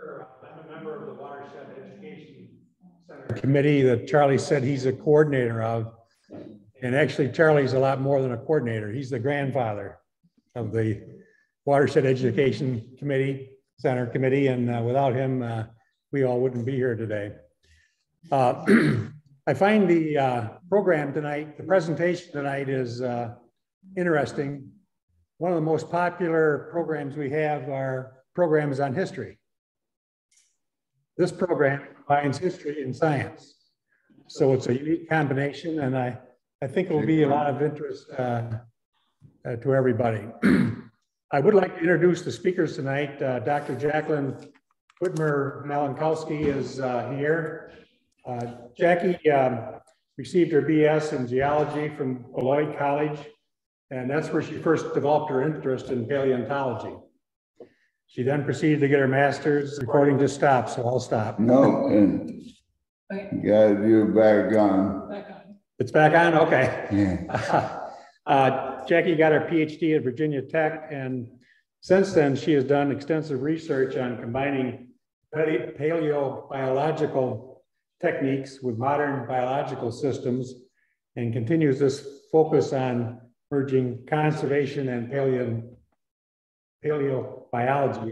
I'm a member of the Watershed Education Center Committee that Charlie said he's a coordinator of. And actually, Charlie's a lot more than a coordinator. He's the grandfather of the Watershed Education Center Committee. And without him, we all wouldn't be here today. I find the program tonight, the presentation tonight is interesting. One of the most popular programs we have are programs on history. This program combines history and science. So it's a unique combination, and I think it will be a lot of interest to everybody. I would like to introduce the speakers tonight. Dr. Jacqueline Whitmer Malenkowski is here. Jackie received her BS in geology from Beloit College, and that's where she first developed her interest in paleontology. She then proceeded to get her master's. Recording just stopped, so I'll stop. No, and you gotta do back on. It's back on? Okay. Yeah. Jackie got her PhD at Virginia Tech, and since then she has done extensive research on combining paleobiological techniques with modern biological systems, and continues this focus on merging conservation and paleobiology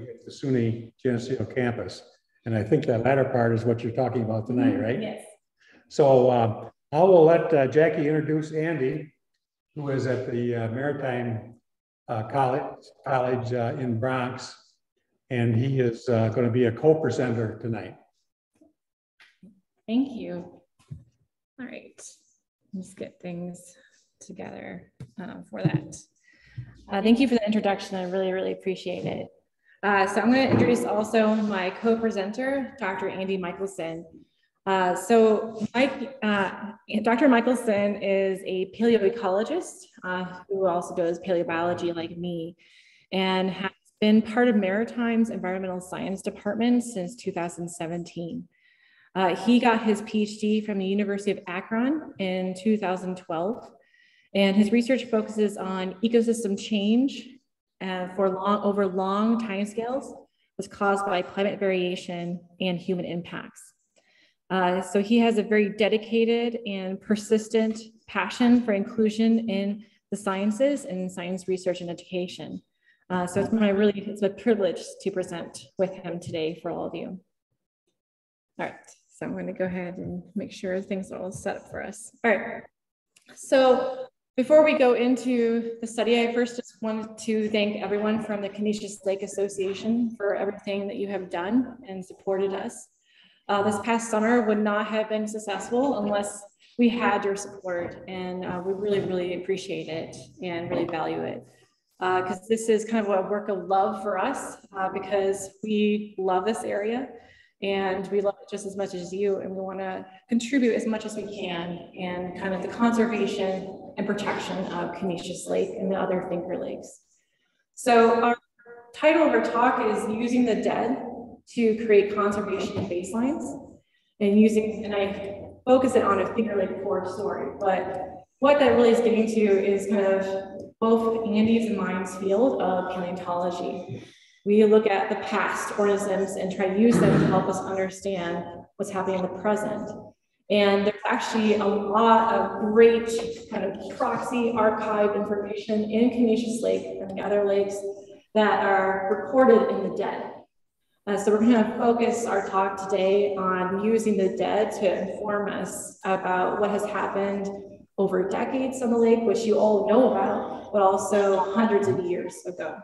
at the SUNY Geneseo campus. And I think that latter part is what you're talking about tonight, right? Yes. So I will let Jackie introduce Andy, who is at the Maritime College in Bronx, and he is going to be a co-presenter tonight. Thank you. All right, let's get things together for that. Thank you for the introduction. I really, really appreciate it. So I'm going to introduce also my co-presenter, Dr. Andy Michelson. Dr. Michelson is a paleoecologist who also does paleobiology like me, and has been part of Maritime's Environmental Science Department since 2017. He got his PhD from the University of Akron in 2012, and his research focuses on ecosystem change over long timescales was caused by climate variation and human impacts. So he has a very dedicated and persistent passion for inclusion in the sciences and science research and education. So it's a privilege to present with him today for all of you. All right, so I'm going to go ahead and make sure things are all set up for us. All right, so before we go into the study, I first just wanted to thank everyone from the Conesus Lake Association for everything that you have done and supported us. This past summer would not have been successful unless we had your support, and we really, really appreciate it and really value it. Because this is kind of a work of love for us, because we love this area and we love it just as much as you, and we want to contribute as much as we can in kind of the conservation and protection of Conesus Lake and the other Thinker Lakes. So our title of our talk is Using the Dead to Create Conservation Baselines, and I focus it on a Thinker Lake 4 story, but what that really is getting to is kind of both Andy's and mine's field of paleontology. We look at the past organisms and try to use them to help us understand what's happening in the present. And there's actually a lot of great kind of proxy archive information in Conesus Lake and the other lakes that are recorded in the dead. So we're going to focus our talk today on using the dead to inform us about what has happened over decades on the lake, which you all know about, but also hundreds of years ago.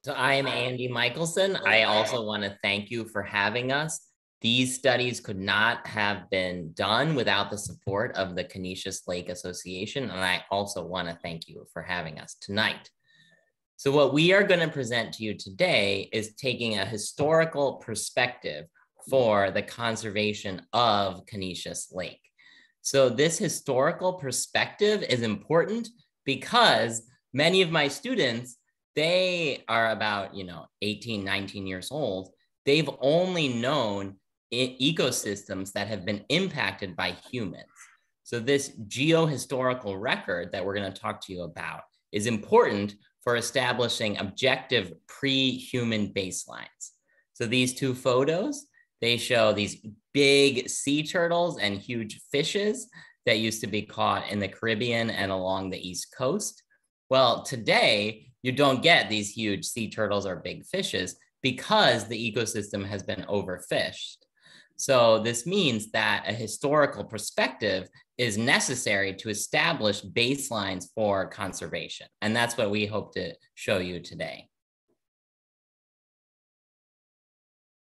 So I am Andy Michelson. I also want to thank you for having us. These studies could not have been done without the support of the Conesus Lake Association, and I also want to thank you for having us tonight. So what we are going to present to you today is taking a historical perspective for the conservation of Conesus Lake. So this historical perspective is important because many of my students, they are about 18, 19 years old. They've only known ecosystems that have been impacted by humans. So this geohistorical record that we're going to talk to you about is important for establishing objective pre-human baselines. So these two photos, they show these big sea turtles and huge fishes that used to be caught in the Caribbean and along the East Coast. Well, today, you don't get these huge sea turtles or big fishes because the ecosystem has been overfished. So this means that a historical perspective is necessary to establish baselines for conservation. And that's what we hope to show you today.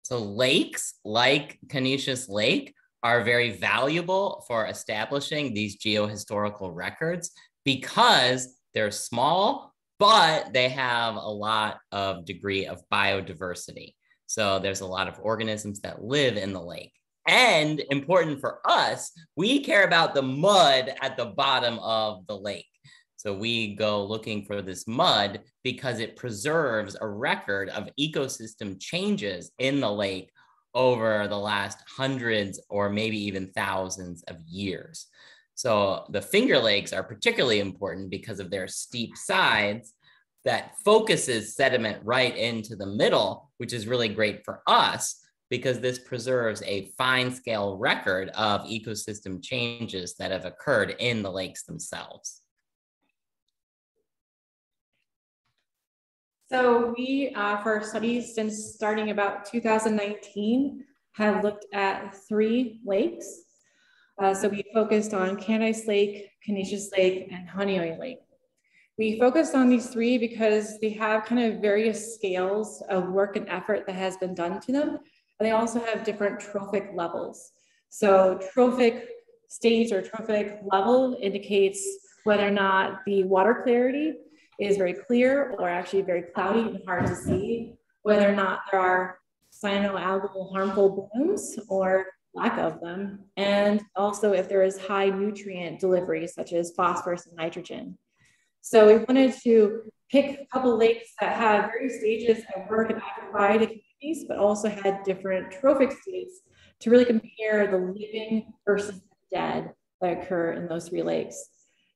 So lakes like Conesus Lake are very valuable for establishing these geohistorical records because they're small, but they have a lot of degree of biodiversity. So there's a lot of organisms that live in the lake. And important for us, we care about the mud at the bottom of the lake. So we go looking for this mud because it preserves a record of ecosystem changes in the lake over the last hundreds or maybe even thousands of years. So the Finger Lakes are particularly important because of their steep sides that focuses sediment right into the middle, which is really great for us because this preserves a fine scale record of ecosystem changes that have occurred in the lakes themselves. So we, for our studies since starting about 2019, have looked at 3 lakes. So we focused on Conesus Lake, Conesus Lake, and Honeoye Lake. We focused on these 3 because they have kind of various scales of work and effort that has been done to them. And they also have different trophic levels. So trophic stage or trophic level indicates whether or not the water clarity is very clear or actually very cloudy and hard to see, whether or not there are cyanoalgal harmful blooms or lack of them, and also if there is high nutrient delivery, such as phosphorus and nitrogen. So we wanted to pick a couple lakes that have various stages of work and occupied communities, but also had different trophic states to really compare the living versus the dead that occur in those 3 lakes.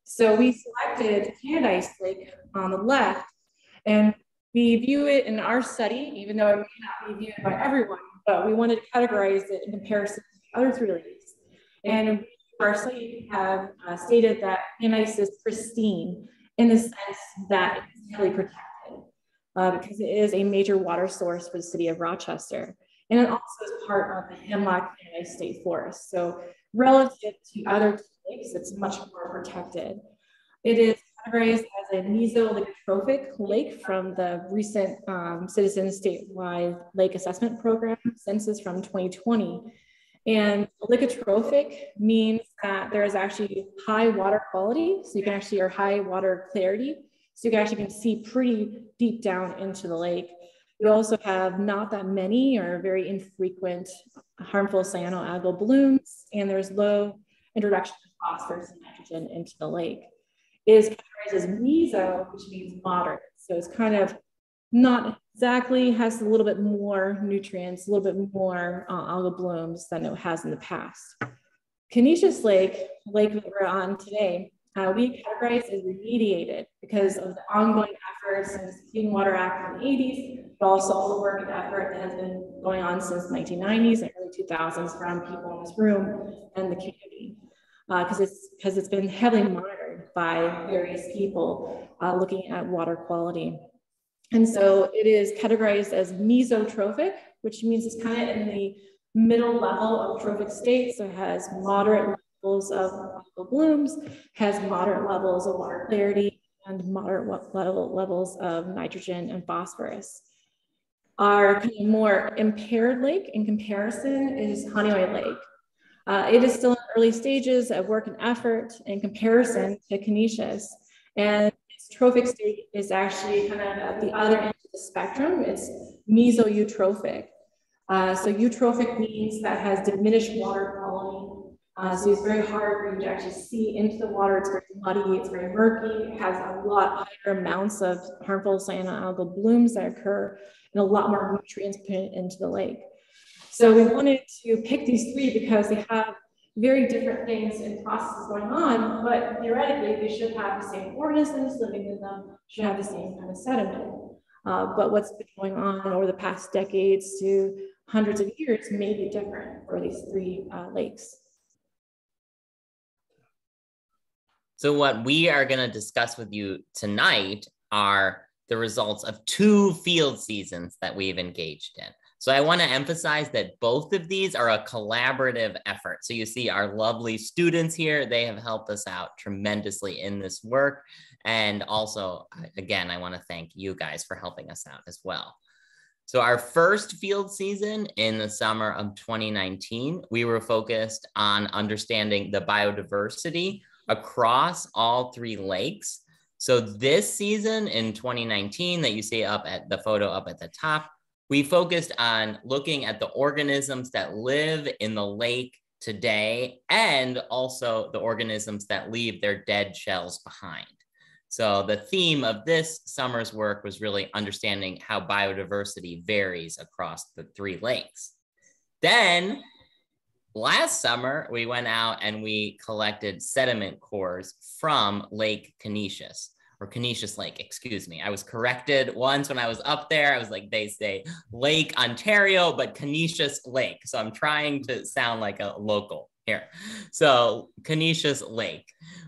So we selected Conesus Lake on the left, and we view it in our study, even though it may not be viewed by everyone, but we wanted to categorize it in comparison to the other 3 lakes. And our study have stated that Conesus is pristine in the sense that it's really protected because it is a major water source for the city of Rochester. And it also is part of the Hemlock Conesus State Forest. So relative to other lakes, it's much more protected. It is categorized as a mesolichotrophic lake from the recent Citizen Statewide Lake Assessment Program census from 2020. And lithotrophic means that there is actually high water quality, so you can actually, or high water clarity, so you can actually see pretty deep down into the lake. You also have not that many or very infrequent harmful cyanoalgal blooms, and there's low introduction of phosphorus and nitrogen into the lake. It is categorized as meso, which means moderate. So it's kind of not exactly, has a little bit more nutrients, a little bit more algal blooms than it has in the past. Conesus Lake, the lake that we're on today, we categorize as remediated because of the ongoing efforts since the Clean Water Act in the 80s, but also all the work and effort that has been going on since the 1990s and early 2000s from people in this room and the community. Because it's been heavily monitored by various people looking at water quality. And so it is categorized as mesotrophic, which means it's kind of in the middle level of trophic state. So it has moderate levels of algal blooms, has moderate levels of water clarity, and moderate levels of nitrogen and phosphorus. Our kind of more impaired lake in comparison is Honeoye Lake. It is still in early stages of work and effort in comparison to Conesus, and its trophic state is actually kind of at the other end of the spectrum. It's mesoeutrophic. So eutrophic means that has diminished water quality. So it's very hard for you to actually see into the water. It's very muddy, it's very murky, it has a lot higher amounts of harmful cyanoalgal blooms that occur, and a lot more nutrients put into the lake. So we wanted to pick these 3 because they have very different things and processes going on, but theoretically they should have the same organisms living in them, should have the same kind of sediment. But what's been going on over the past decades to hundreds of years may be different for these three lakes. So what we are going to discuss with you tonight are the results of 2 field seasons that we've engaged in. So I want to emphasize that both of these are a collaborative effort. So you see our lovely students here, they have helped us out tremendously in this work. And also, again, I want to thank you guys for helping us out as well. So our first field season in the summer of 2019, we were focused on understanding the biodiversity across all 3 lakes. So this season in 2019 that you see up at the photo up at the top, we focused on looking at the organisms that live in the lake today and also the organisms that leave their dead shells behind. So the theme of this summer's work was really understanding how biodiversity varies across the 3 lakes. Then last summer, we went out and we collected sediment cores from Lake Conesus, or Conesus Lake, excuse me. I was corrected once when I was up there. I was like, they say Lake Ontario, but Conesus Lake. So I'm trying to sound like a local here. So Conesus Lake.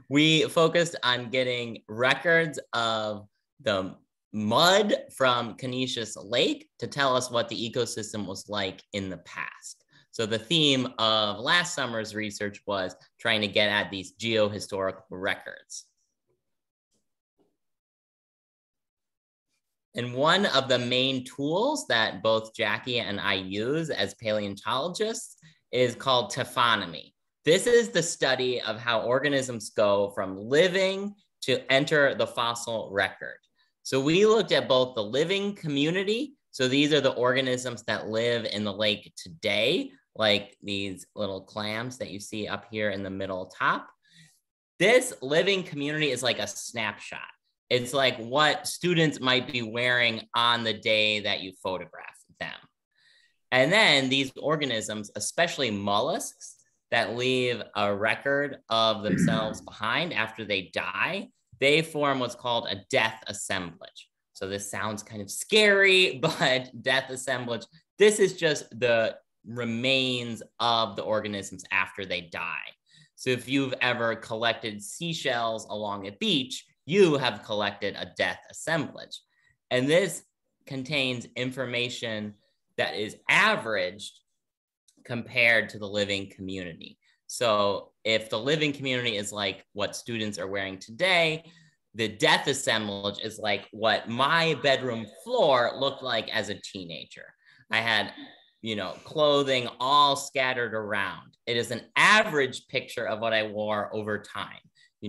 We focused on getting records of the mud from Conesus Lake to tell us what the ecosystem was like in the past. So the theme of last summer's research was trying to get at these geohistorical records. And one of the main tools that both Jackie and I use as paleontologists is called Tafonomy. This is the study of how organisms go from living to enter the fossil record. So we looked at both the living community. So these are the organisms that live in the lake today, like these little clams that you see up here in the middle top. This living community is like a snapshot. It's like what students might be wearing on the day that you photograph them. And then these organisms, especially mollusks that leave a record of themselves behind after they die, they form what's called a death assemblage. So this sounds kind of scary, but death assemblage, this is just the remains of the organisms after they die. So if you've ever collected seashells along a beach, you have collected a death assemblage. And this contains information that is averaged compared to the living community. So if the living community is like what students are wearing today, the death assemblage is like what my bedroom floor looked like as a teenager. I had, clothing all scattered around. It is an average picture of what I wore over time.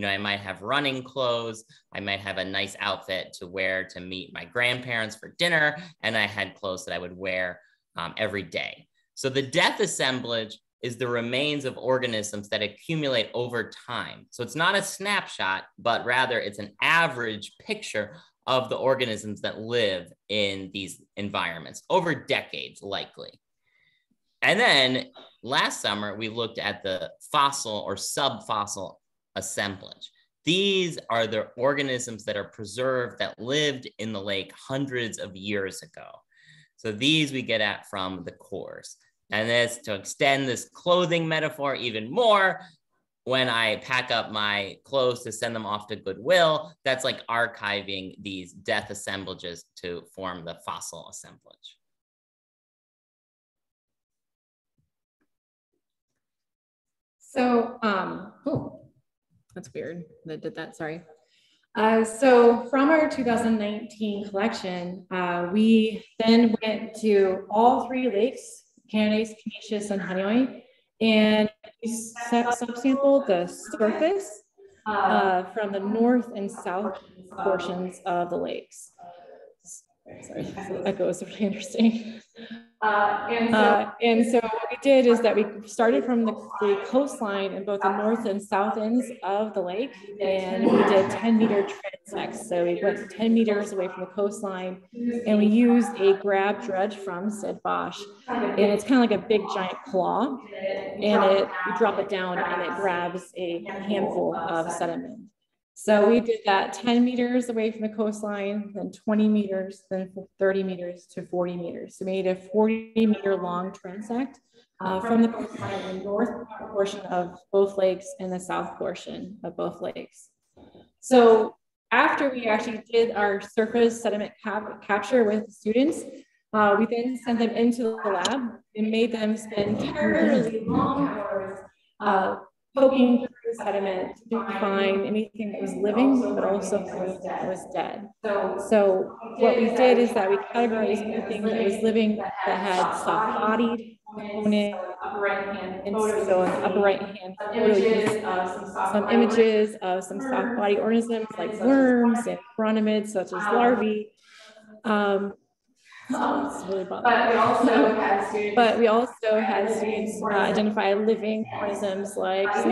I might have running clothes. I might have a nice outfit to wear to meet my grandparents for dinner. And I had clothes that I would wear every day. So the death assemblage is the remains of organisms that accumulate over time. So it's not a snapshot, but rather it's an average picture of the organisms that live in these environments over decades, likely. And then last summer, we looked at the fossil or subfossil assemblage. These are the organisms that are preserved that lived in the lake hundreds of years ago. So these we get at from the cores. And this, to extend this clothing metaphor even more, when I pack up my clothes to send them off to Goodwill, that's like archiving these death assemblages to form the fossil assemblage. So, that's weird that did that, sorry. So from our 2019 collection, we then went to all 3 lakes, Conesus, Conesus, and Honeoye, and we subsampled the surface from the north and south portions of the lakes. Sorry, the echo is really interesting. And so what we did is that we started from the coastline in both the north and south ends of the lake, and we did 10-meter treads insects. So we went 10 meters away from the coastline and we used a grab dredge from Assemblage. And it's kind of like a big giant claw, and you drop it down and it grabs a handful of sediment. So we did that 10 meters away from the coastline, then 20 meters, then 30 meters to 40 meters. So we made a 40-meter long transect from the coastline in the north portion of both lakes and the south portion of both lakes. So after we actually did our surface sediment capture with students, we then sent them into the lab and made them spend terribly long hours poking through the sediment to find anything that was living, but also anything that was dead. So what we did is that we categorized anything that was living that had soft-bodied component, and so on the upper right-hand photo, you see some images of some soft-bodied organisms like worms and chironomids, such as larvae. Really but we also had students identify living organisms like snails.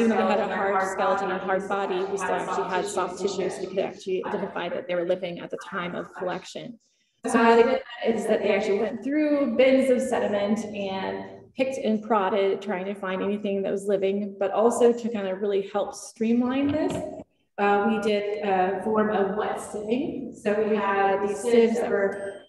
Even though they had a hard skeleton or hard body, we still actually had soft tissue, so we could actually identify that they were living at the time of collection. So how they did that is that they actually went through bins of sediment and picked and prodded, trying to find anything that was living, but also to kind of really help streamline this. We did a form of wet sieving. So we had these sieves that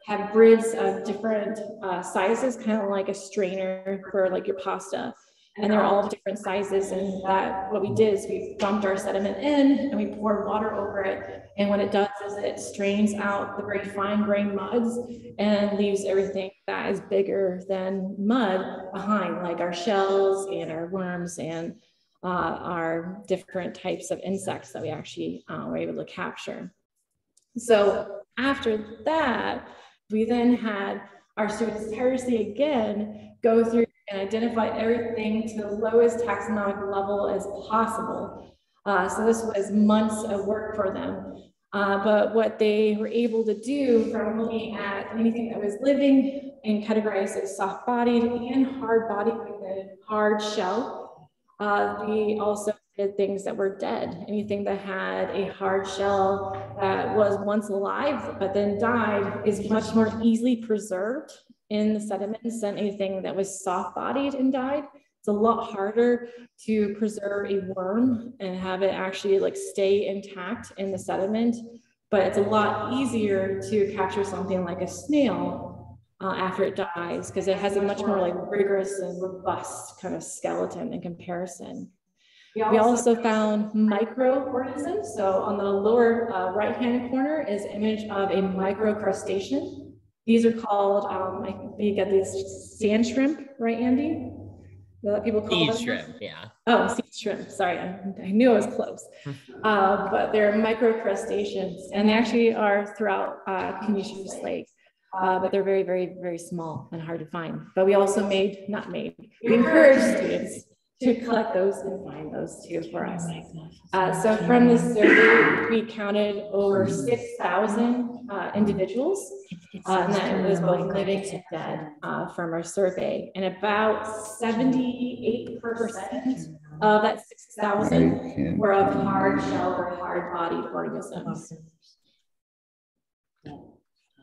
had grids of different sizes, kind of like a strainer for like your pasta. And they're all different sizes. And that what we did is we dumped our sediment in and we poured water over it. And what it does is it strains out the very fine grained muds and leaves everything that is bigger than mud behind, like our shells and our worms and are different types of insects that we actually were able to capture. So after that, we then had our students tirelessly again go through and identify everything to the lowest taxonomic level as possible. So this was months of work for them. But what they were able to do from looking at anything that was living and categorized as soft-bodied and hard-bodied with a hard shell, we also did things that were dead. Anything that had a hard shell that was once alive but then died is much more easily preserved in the sediments than anything that was soft-bodied and died. It's a lot harder to preserve a worm and have it actually like stay intact in the sediment, but it's a lot easier to capture something like a snail after it dies, because it has a much more like rigorous and robust kind of skeleton in comparison. We also found microorganisms. So on the lower right-hand corner is an image of a microcrustacean. These are called, you got these sand shrimp, right, Andy? That people call sea shrimp, yeah. Oh, sea shrimp, sorry, I knew I was close. But they're microcrustaceans, and they actually are throughout Conesus Lake. But they're very, very, very small and hard to find. But we also we encourage students to collect those and find those too for us. So from this survey, we counted over 6,000 individuals, and that was both living and dead from our survey. And about 78% of that 6,000 were of hard shell or hard bodied organisms.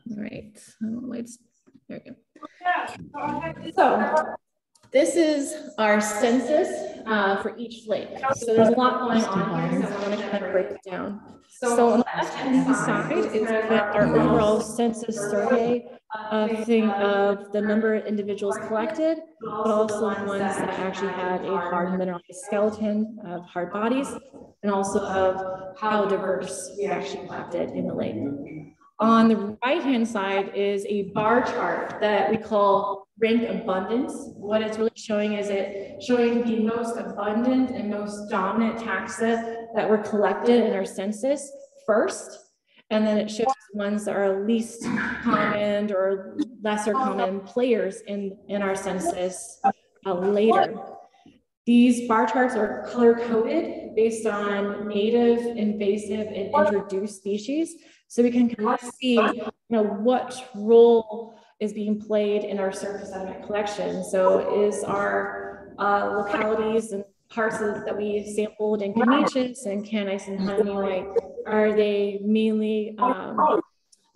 All right, there we go. So this is our census for each lake. So there's a lot going on here, so I want to kind of break it down. So on the left-hand side is our overall census survey of the number of individuals collected, but also the ones that actually had a hard mineralized skeleton of hard bodies, and also of how diverse we actually collected in the lake. On the right-hand side is a bar chart that we call rank abundance. What it's really showing is showing the most abundant and most dominant taxa that were collected in our census first. And then it shows the ones that are least common or lesser common players in our census later. These bar charts are color-coded based on native, invasive, and introduced species. So we can kind of see, what role is being played in our surface sediment collection. So is our localities and parts that we sampled in Conesus and Canis and Honey Lake, are they mainly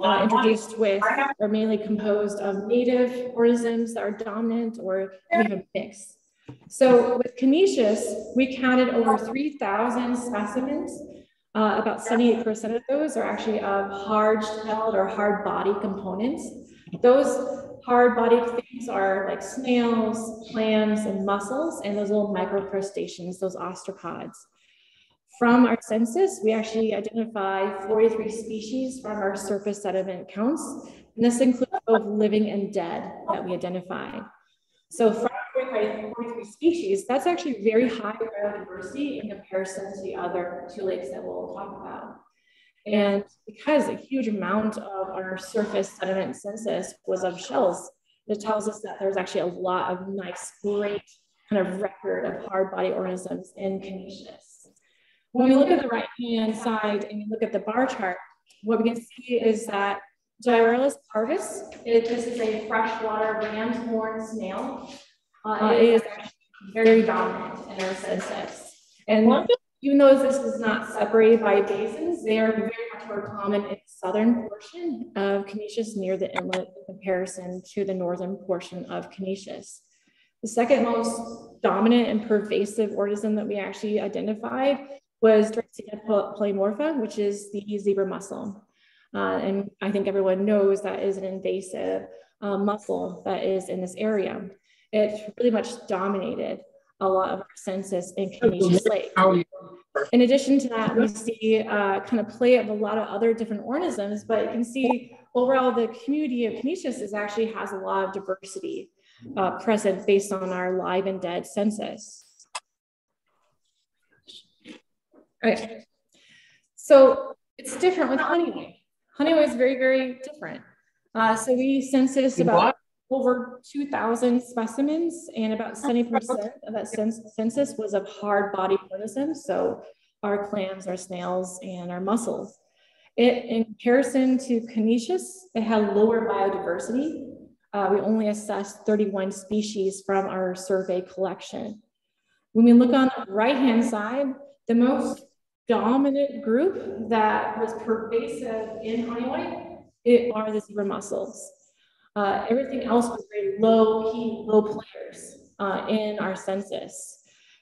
introduced with, or mainly composed of native organisms that are dominant, or we have a mix? So with Conesus, we counted over 3,000 specimens. About 78% of those are actually of hard-shelled or hard body components. Those hard-bodied things are like snails, clams, and mussels, and those little microcrustaceans, those ostracods. From our census, we actually identify 43 species from our surface sediment counts, and this includes both living and dead that we identified. So from 43 species, that's actually very high biodiversity in comparison to the other two lakes that we'll talk about. And because a huge amount of our surface sediment census was of shells, it tells us that there's actually a lot of nice, great kind of record of hard body organisms in Conesus. When we look at the right-hand side and we look at the bar chart, what we can see is that Gyralis parvis, this is a freshwater ram's horn snail. It is very dominant in our census. And even though this is not separated by basins, they are very much more common in the southern portion of Conesus near the inlet in comparison to the northern portion of Conesus. The second most dominant and pervasive organism that we actually identified was Dracaena polymorpha, which is the zebra mussel. And I think everyone knows that is an invasive mussel that is in this area. It really much dominated a lot of our census in Conesus Lake. In addition to that, we see kind of play of a lot of other different organisms, but you can see overall the community of Conesus actually has a lot of diversity present based on our live and dead census. Okay, so it's different with Honeyway. Honeyway is very, very different. So we census about over 2,000 specimens, and about 70% of that census was of hard-bodied organisms. So our clams, our snails, and our mussels. In comparison to Conesus, it had lower biodiversity. We only assessed 31 species from our survey collection. When we look on the right-hand side, the most dominant group that was pervasive in Honeyway are the zebra mussels. Everything else was very low players in our census.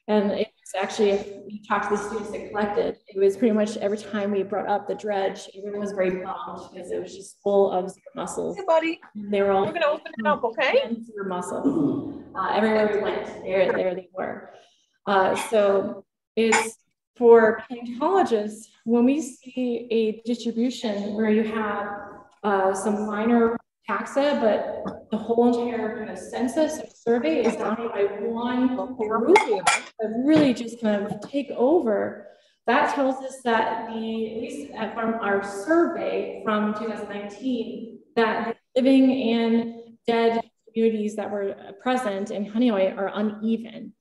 And it was actually, if you talk to the students that collected, it was pretty much every time we brought up the dredge, everyone was very bummed because it was just full of zebra mussels. Hey, buddy. They were all We're gonna open it up, okay? Zebra mussels. Everywhere we went, there they were. So it's for paleontologists, when we see a distribution where you have some minor taxa, but the whole entire kind of census or survey is dominated by one group that really just kind of take over, that tells us that at least from our survey from 2019, that the living and dead communities that were present in Honeyway are uneven.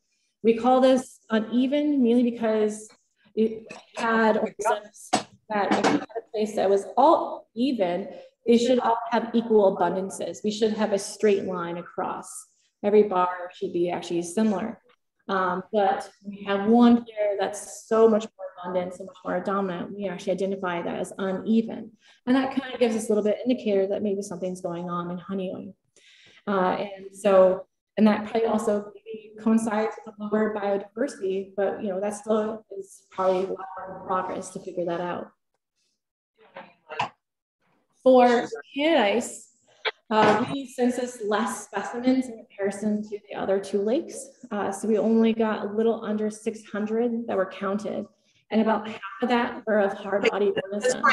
We call this uneven mainly because it had organisms that if you had a place that was all even, they should all have equal abundances. We should have a straight line across. Every bar should be actually similar. But we have one here that's so much more abundant, so much more dominant. We actually identify that as uneven. And that kind of gives us a little bit indicator that maybe something's going on in Honeyway. And that probably also maybe coincides with lower biodiversity, but you know, that still is probably a lot more progress to figure that out. For Conesus, we census less specimens in comparison to the other two lakes. So we only got a little under 600 that were counted, and about half of that were of hard-bodied organisms.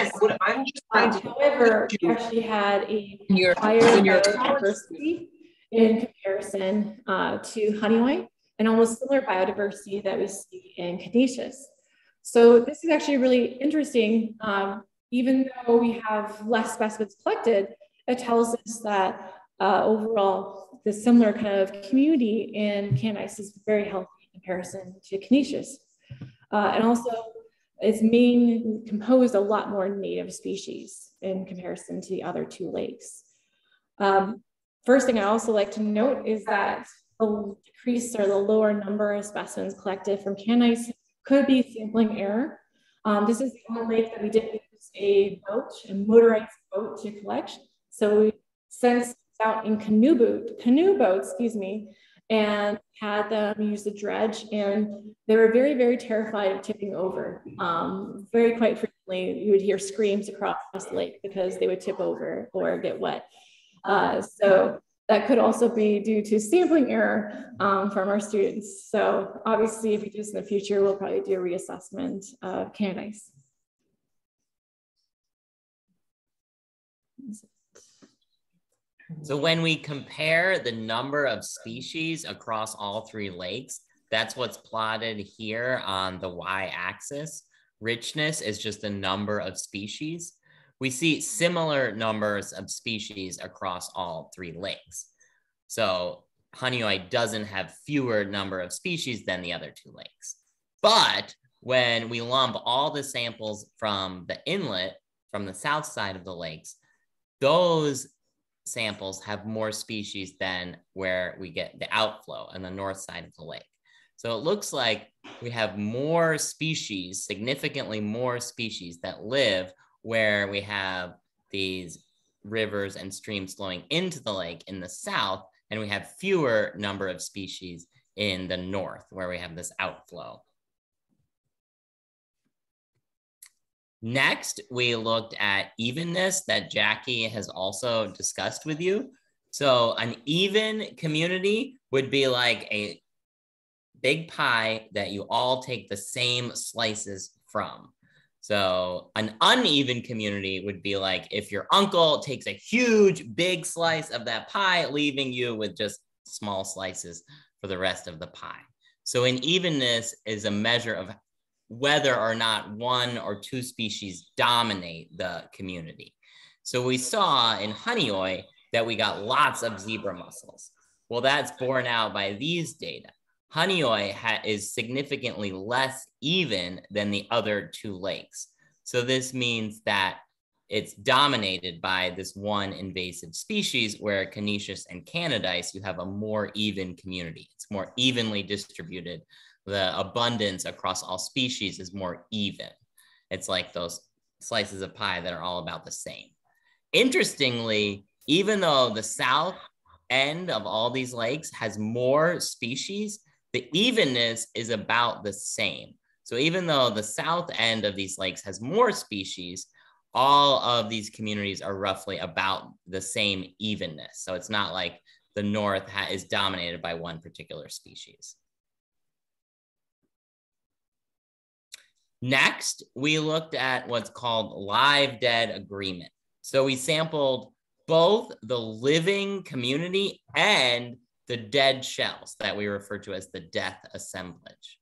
However, we actually had a higher biodiversity in comparison to Honeyway, and almost similar biodiversity that we see in Conesus. So this is actually really interesting. Even though we have less specimens collected, it tells us that overall, the similar kind of community in Conesus is very healthy in comparison to Conesus. And also, it's composed a lot more native species in comparison to the other two lakes. First thing I also like to note is that the decrease or the lower number of specimens collected from Conesus could be sampling error. This is the only lake that we didn't use a motorized boat to collect. So we sent out in canoe boats, and had them use the dredge, and they were very, very terrified of tipping over. Very quite frequently, you would hear screams across the lake because they would tip over or get wet. So that could also be due to sampling error from our students. So obviously, if we do this in the future, we'll probably do a reassessment of Canada ice. So when we compare the number of species across all three lakes, that's what's plotted here on the y-axis. Richness is just the number of species. We see similar numbers of species across all three lakes. So Honeoye doesn't have fewer number of species than the other two lakes. But when we lump all the samples from the inlet, from the south side of the lakes, those samples have more species than where we get the outflow on the north side of the lake. So it looks like we have more species, significantly more species that live where we have these rivers and streams flowing into the lake in the south, and we have fewer number of species in the north where we have this outflow. Next, we looked at evenness that Jackie has also discussed with you. So an even community would be like a big pie that you all take the same slices from. So an uneven community would be like if your uncle takes a huge big slice of that pie, leaving you with just small slices for the rest of the pie. So an evenness is a measure of whether or not one or two species dominate the community. So we saw in Honeoye that we got lots of zebra mussels. Well, that's borne out by these data. Honeoye is significantly less even than the other two lakes. So this means that it's dominated by this one invasive species, where Conesus and Canadice, you have a more even community. It's more evenly distributed. The abundance across all species is more even. It's like those slices of pie that are all about the same. Interestingly, even though the south end of all these lakes has more species, the evenness is about the same. So even though the south end of these lakes has more species, all of these communities are roughly about the same evenness. So it's not like the north is dominated by one particular species. Next, we looked at what's called live-dead agreement. So we sampled both the living community and the dead shells that we refer to as the death assemblage.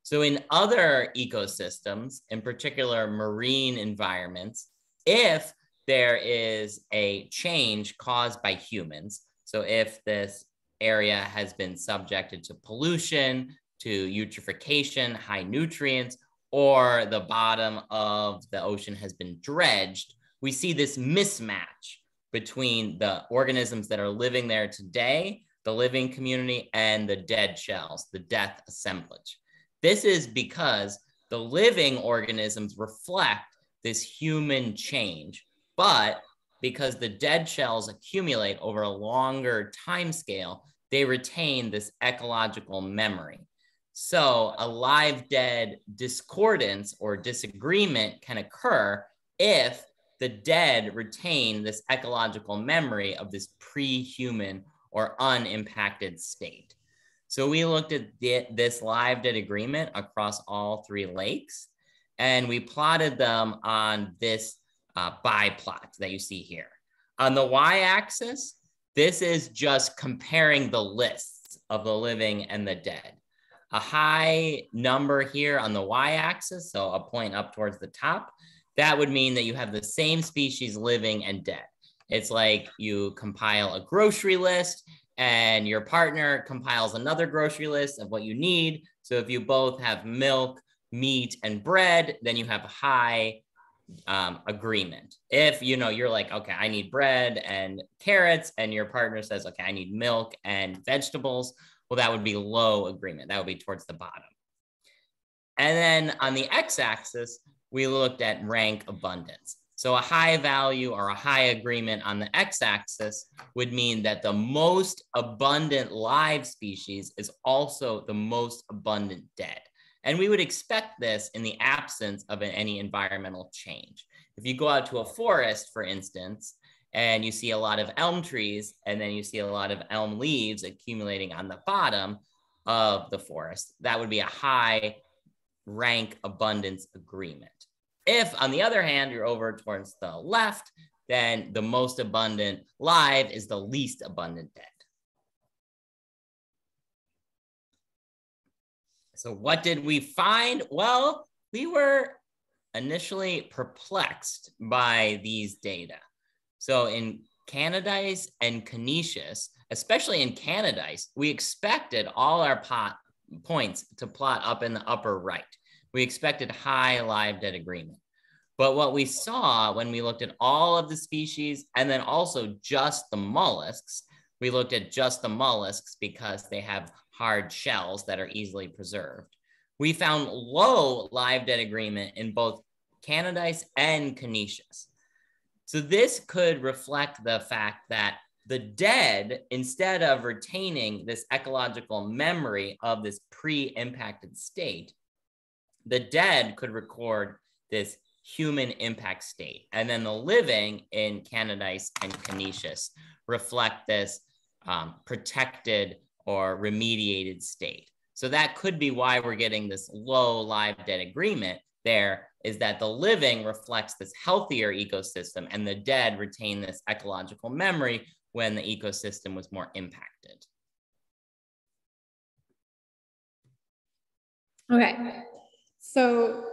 So in other ecosystems, in particular marine environments, if there is a change caused by humans, so if this area has been subjected to pollution, to eutrophication, high nutrients, or the bottom of the ocean has been dredged, we see this mismatch between the organisms that are living there today, the living community, and the dead shells, the death assemblage. This is because the living organisms reflect this human change, but because the dead shells accumulate over a longer time scale, they retain this ecological memory. So a live-dead discordance or disagreement can occur if the dead retain this ecological memory of this pre-human or unimpacted state. So we looked at this live-dead agreement across all three lakes, and we plotted them on this biplot that you see here. On the y-axis, this is just comparing the lists of the living and the dead. A high number here on the y-axis, so a point up towards the top, that would mean that you have the same species living and dead. It's like you compile a grocery list and your partner compiles another grocery list of what you need. So if you both have milk, meat, and bread, then you have a high agreement. If you're like, okay, I need bread and carrots, and your partner says, okay, I need milk and vegetables, well, that would be low agreement. That would be towards the bottom. And then on the x-axis, we looked at rank abundance. So a high value or a high agreement on the x-axis would mean that the most abundant live species is also the most abundant dead. And we would expect this in the absence of any environmental change. If you go out to a forest, for instance, and you see a lot of elm trees, and then you see a lot of elm leaves accumulating on the bottom of the forest, that would be a high rank abundance agreement. If, on the other hand, you're over towards the left, then the most abundant live is the least abundant dead. So what did we find? Well, we were initially perplexed by these data. So in Canadice and Conesus, especially in Canadice, we expected all our points to plot up in the upper right. We expected high live dead agreement. But what we saw when we looked at all of the species and then also just the mollusks, we looked at just the mollusks because they have hard shells that are easily preserved. We found low live dead agreement in both Canadice and Conesus. So this could reflect the fact that the dead, instead of retaining this ecological memory of this pre-impacted state, the dead could record this human impact state. And then the living in Canadice and Conesus reflect this protected or remediated state. So that could be why we're getting this low live dead agreement there, is that the living reflects this healthier ecosystem and the dead retain this ecological memory when the ecosystem was more impacted. Okay, so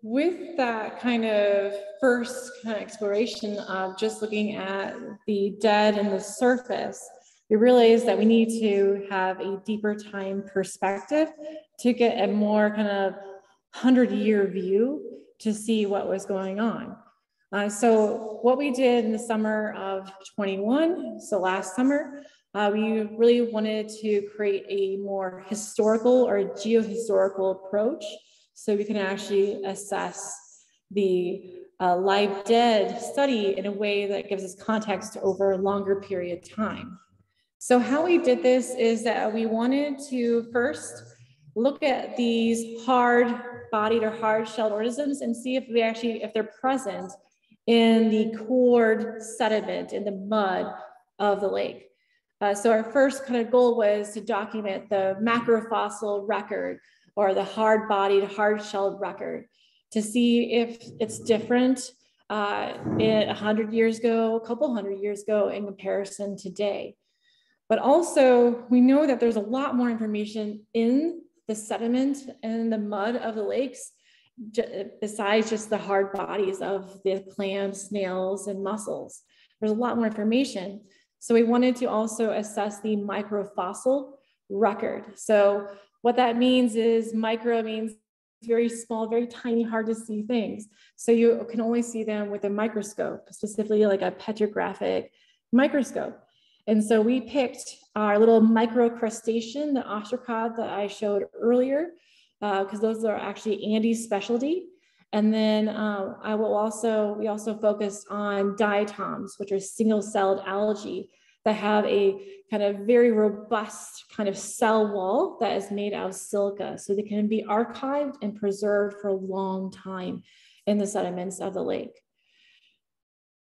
with that kind of first kind of exploration of just looking at the dead and the surface, we realized that we need to have a deeper time perspective to get a more kind of 100-year view to see what was going on. So what we did in the summer of 21, so last summer, we really wanted to create a more historical or geohistorical approach so we can actually assess the live dead study in a way that gives us context over a longer period of time. So how we did this is that we wanted to first look at these hard-bodied or hard-shelled organisms and see if they're present in the cored sediment, in the mud of the lake. So our first kind of goal was to document the macrofossil record or the hard-bodied, hard-shelled record to see if it's different 100 years ago, a couple hundred years ago in comparison today. But also we know that there's a lot more information in the sediment and the mud of the lakes besides just the hard bodies of the clams, snails, and mussels. There's a lot more information. So we wanted to also assess the microfossil record. So what that means is micro means very small, very tiny, hard to see things. So you can only see them with a microscope, specifically like a petrographic microscope. And so we picked our little microcrustacean, the ostracod that I showed earlier, because those are actually Andy's specialty. And then we also focused on diatoms, which are single-celled algae that have a kind of very robust kind of cell wall that is made out of silica. So they can be archived and preserved for a long time in the sediments of the lake.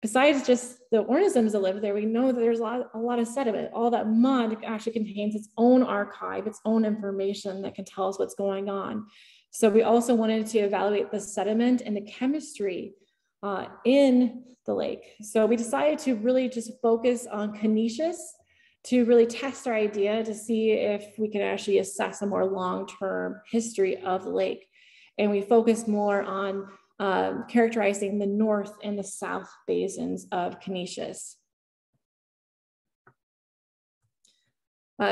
Besides just the organisms that live there, we know that there's a lot of sediment. All that mud actually contains its own archive, its own information that can tell us what's going on. So we also wanted to evaluate the sediment and the chemistry in the lake. So we decided to really just focus on Conesus to really test our idea to see if we can actually assess a more long-term history of the lake. And we focused more on characterizing the north and the south basins of Conesus.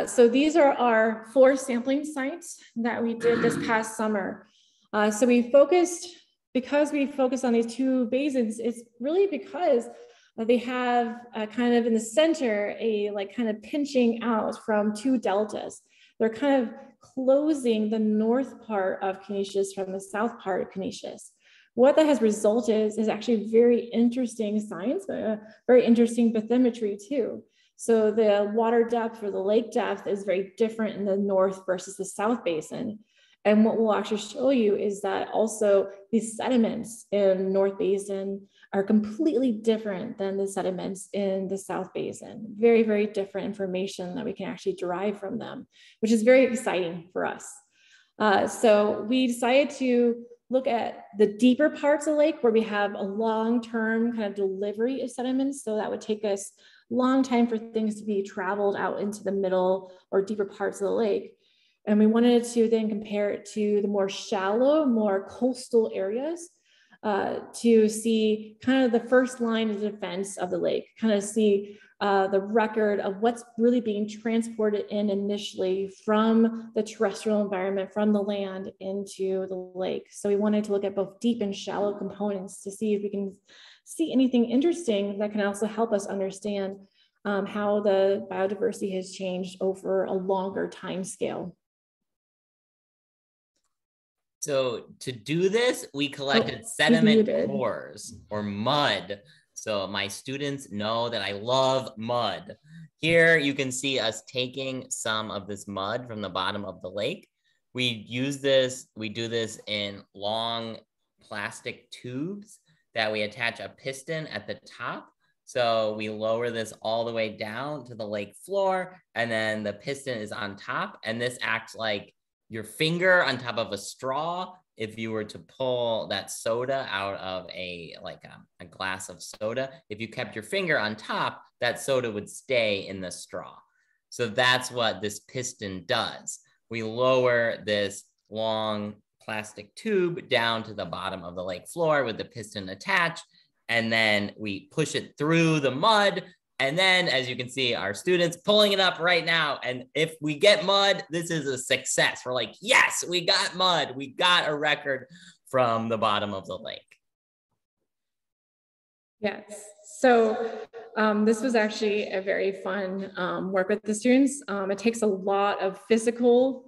So these are our 4 sampling sites that we did this past summer. So because we focused on these 2 basins, it's really because they have kind of in the center, kind of pinching out from 2 deltas. They're kind of closing the north part of Conesus from the south part of Conesus. what that has resulted is actually very interesting science, but very interesting bathymetry too. So the water depth or the lake depth is very different in the north versus the south basin. And what we'll actually show you is that also these sediments in North Basin are completely different than the sediments in the South Basin. Very, very different information that we can actually derive from them, which is very exciting for us. So we decided to look at the deeper parts of the lake where we have a long-term kind of delivery of sediments. So that would take us a long time for things to be traveled out into the middle or deeper parts of the lake. And we wanted to then compare it to the more shallow, more coastal areas to see kind of the first line of defense of the lake, kind of see the record of what's really being transported in initially from the terrestrial environment, from the land into the lake. So we wanted to look at both deep and shallow components to see if we can see anything interesting that can also help us understand how the biodiversity has changed over a longer time scale. So to do this, we collected sediment cores or mud. So my students know that I love mud. Here you can see us taking some of this mud from the bottom of the lake. We do this in long plastic tubes that we attach a piston at the top. So we lower this all the way down to the lake floor, and then the piston is on top, and this acts like your finger on top of a straw. If you were to pull that soda out of a glass of soda, if you kept your finger on top, that soda would stay in the straw. So that's what this piston does. We lower this long plastic tube down to the bottom of the lake floor with the piston attached, and then we push it through the mud. And then, as you can see, our students pulling it up right now. And if we get mud, this is a success. We're like, yes, we got mud. We got a record from the bottom of the lake. Yes. So this was actually a very fun work with the students. It takes a lot of physical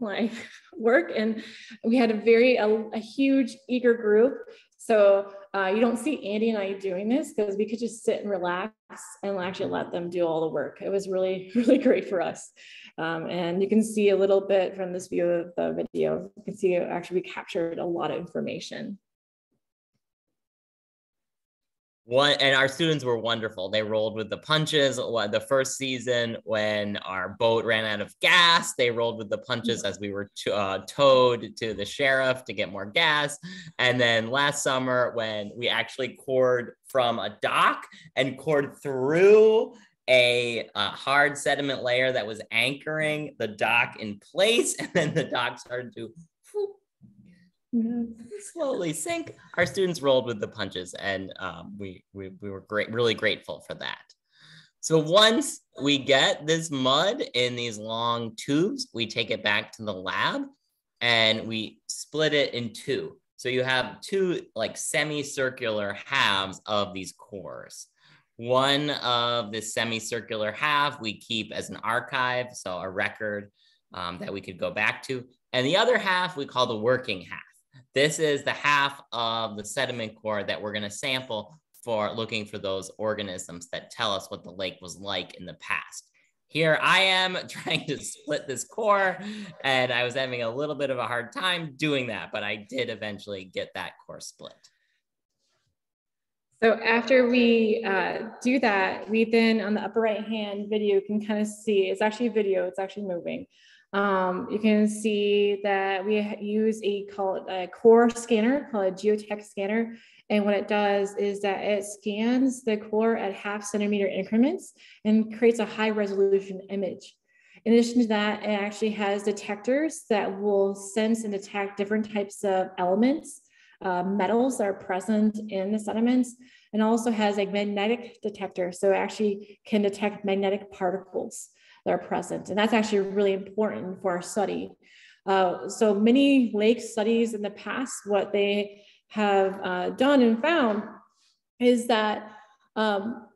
work, and we had a huge eager group. So you don't see Andy and I doing this because we could just sit and relax and actually let them do all the work. It was really, really great for us. And you can see a little bit from this view of the video. You can see actually we captured a lot of information. And our students were wonderful. They rolled with the punches. The first season, when our boat ran out of gas, they rolled with the punches as we were towed to the sheriff to get more gas. And then last summer, when we actually cored from a dock and cored through a hard sediment layer that was anchoring the dock in place, and then the dock started to slowly sink. Our students rolled with the punches, and we were really grateful for that. So once we get this mud in these long tubes, we take it back to the lab and we split it in two. So you have two semicircular halves of these cores. One of the semicircular half we keep as an archive, so a record that we could go back to. And the other half we call the working half. This is the half of the sediment core that we're going to sample for looking for those organisms that tell us what the lake was like in the past. Here I am trying to split this core, and I was having a little bit of a hard time doing that, but I did eventually get that core split. So after we do that, we then on the upper right hand video can kind of see, it's actually a video, it's actually moving. You can see that we use a core scanner called a geotech scanner. And what it does is that it scans the core at 0.5 centimeter increments and creates a high resolution image. In addition to that, it actually has detectors that will sense and detect different types of elements, metals that are present in the sediments, and also has a magnetic detector. So it actually can detect magnetic particles that are present. And that's actually really important for our study. So many lake studies in the past, what they have done and found is that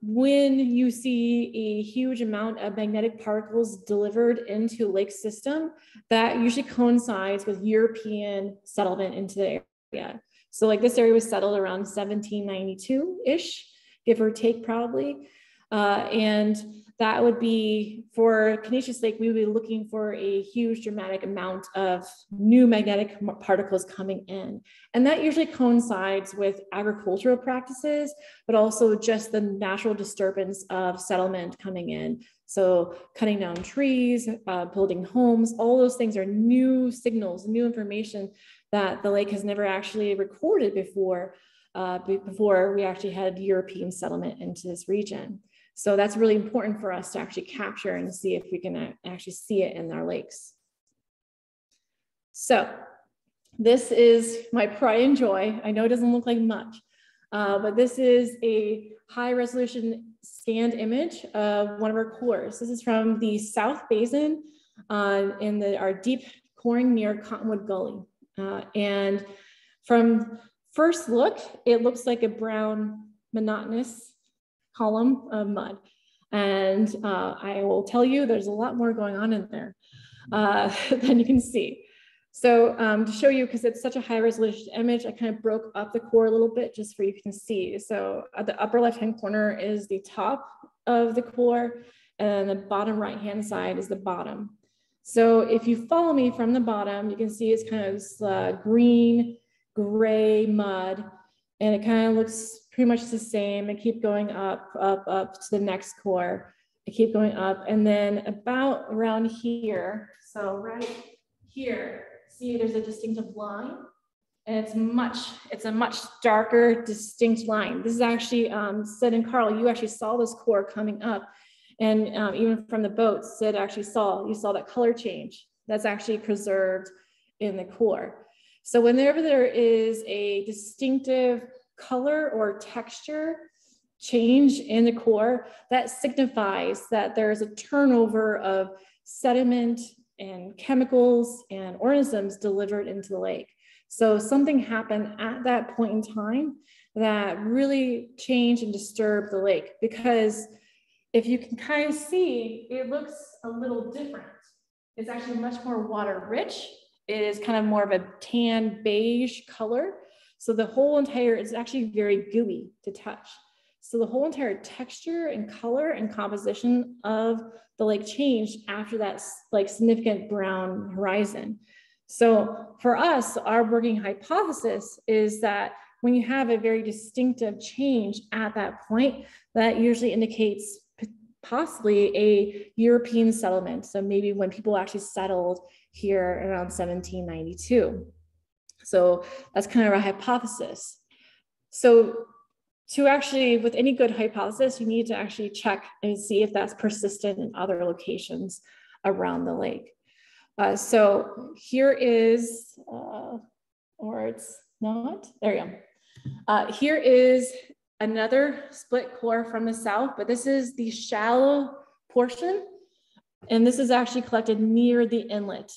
when you see a huge amount of magnetic particles delivered into a lake system, that usually coincides with European settlement into the area. So like this area was settled around 1792-ish, give or take probably. And that would be for Conesus Lake, we would be looking for a huge dramatic amount of new magnetic particles coming in. And that usually coincides with agricultural practices, but also just the natural disturbance of settlement coming in. So cutting down trees, building homes, all those things are new signals, new information that the lake has never actually recorded before we actually had European settlement into this region. So that's really important for us to actually capture and see if we can actually see it in our lakes. So this is my pride and joy. I know it doesn't look like much, but this is a high resolution scanned image of one of our cores. This is from the South Basin in our deep coring near Cottonwood Gully. And from first look, it looks like a brown monotonous column of mud. And I will tell you, there's a lot more going on in there than you can see. So to show you, because it's such a high resolution image, I kind of broke up the core a little bit just for you can see. So at the upper left-hand corner is the top of the core, and the bottom right-hand side is the bottom. So if you follow me from the bottom, you can see it's kind of this, green, gray mud, and it kind of looks pretty much the same. I keep going up, up, up to the next core. I keep going up, and then about around here, so right here, see there's a distinctive line, and it's a much darker, distinct line. This is actually, Sid and Carl, you actually saw this core coming up, and even from the boat, Sid actually you saw that color change. That's actually preserved in the core. So whenever there is a distinctive color or texture change in the core, that signifies that there is a turnover of sediment and chemicals and organisms delivered into the lake. So something happened at that point in time that really changed and disturbed the lake, because if you can kind of see, it looks a little different. It's actually much more water rich. It is kind of more of a tan beige color. So the whole entire is actually very gooey to touch. So the whole entire texture and color and composition of the lake changed after that like significant brown horizon. So for us, our working hypothesis is that when you have a very distinctive change at that point, that usually indicates possibly a European settlement. So maybe when people actually settled here around 1792. So that's kind of a hypothesis. So to actually, with any good hypothesis, you need to actually check and see if that's persistent in other locations around the lake. So here is, or it's not, there you go. Here is another split core from the south, but this is the shallow portion. And this is actually collected near the inlet.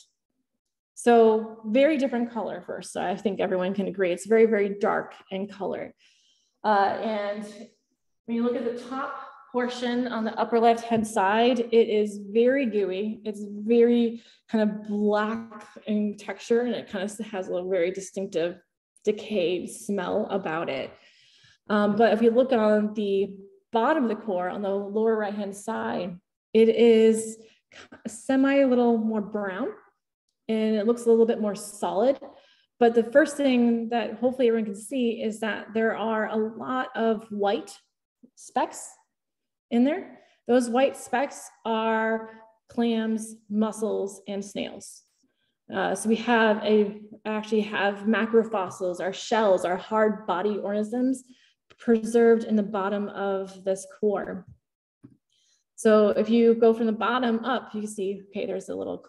So very different color first. So I think everyone can agree. It's very, very dark in color. And when you look at the top portion on the upper left-hand side, it is very gooey. It's very kind of black in texture, and it kind of has a very distinctive decayed smell about it. But if you look on the bottom of the core, on the lower right-hand side, it is a little more brown, and it looks a little bit more solid. But the first thing that hopefully everyone can see is that there are a lot of white specks in there. Those white specks are clams, mussels, and snails. So we actually have macrofossils, our shells, our hard body organisms preserved in the bottom of this core. So if you go from the bottom up, you can see, okay, there's a little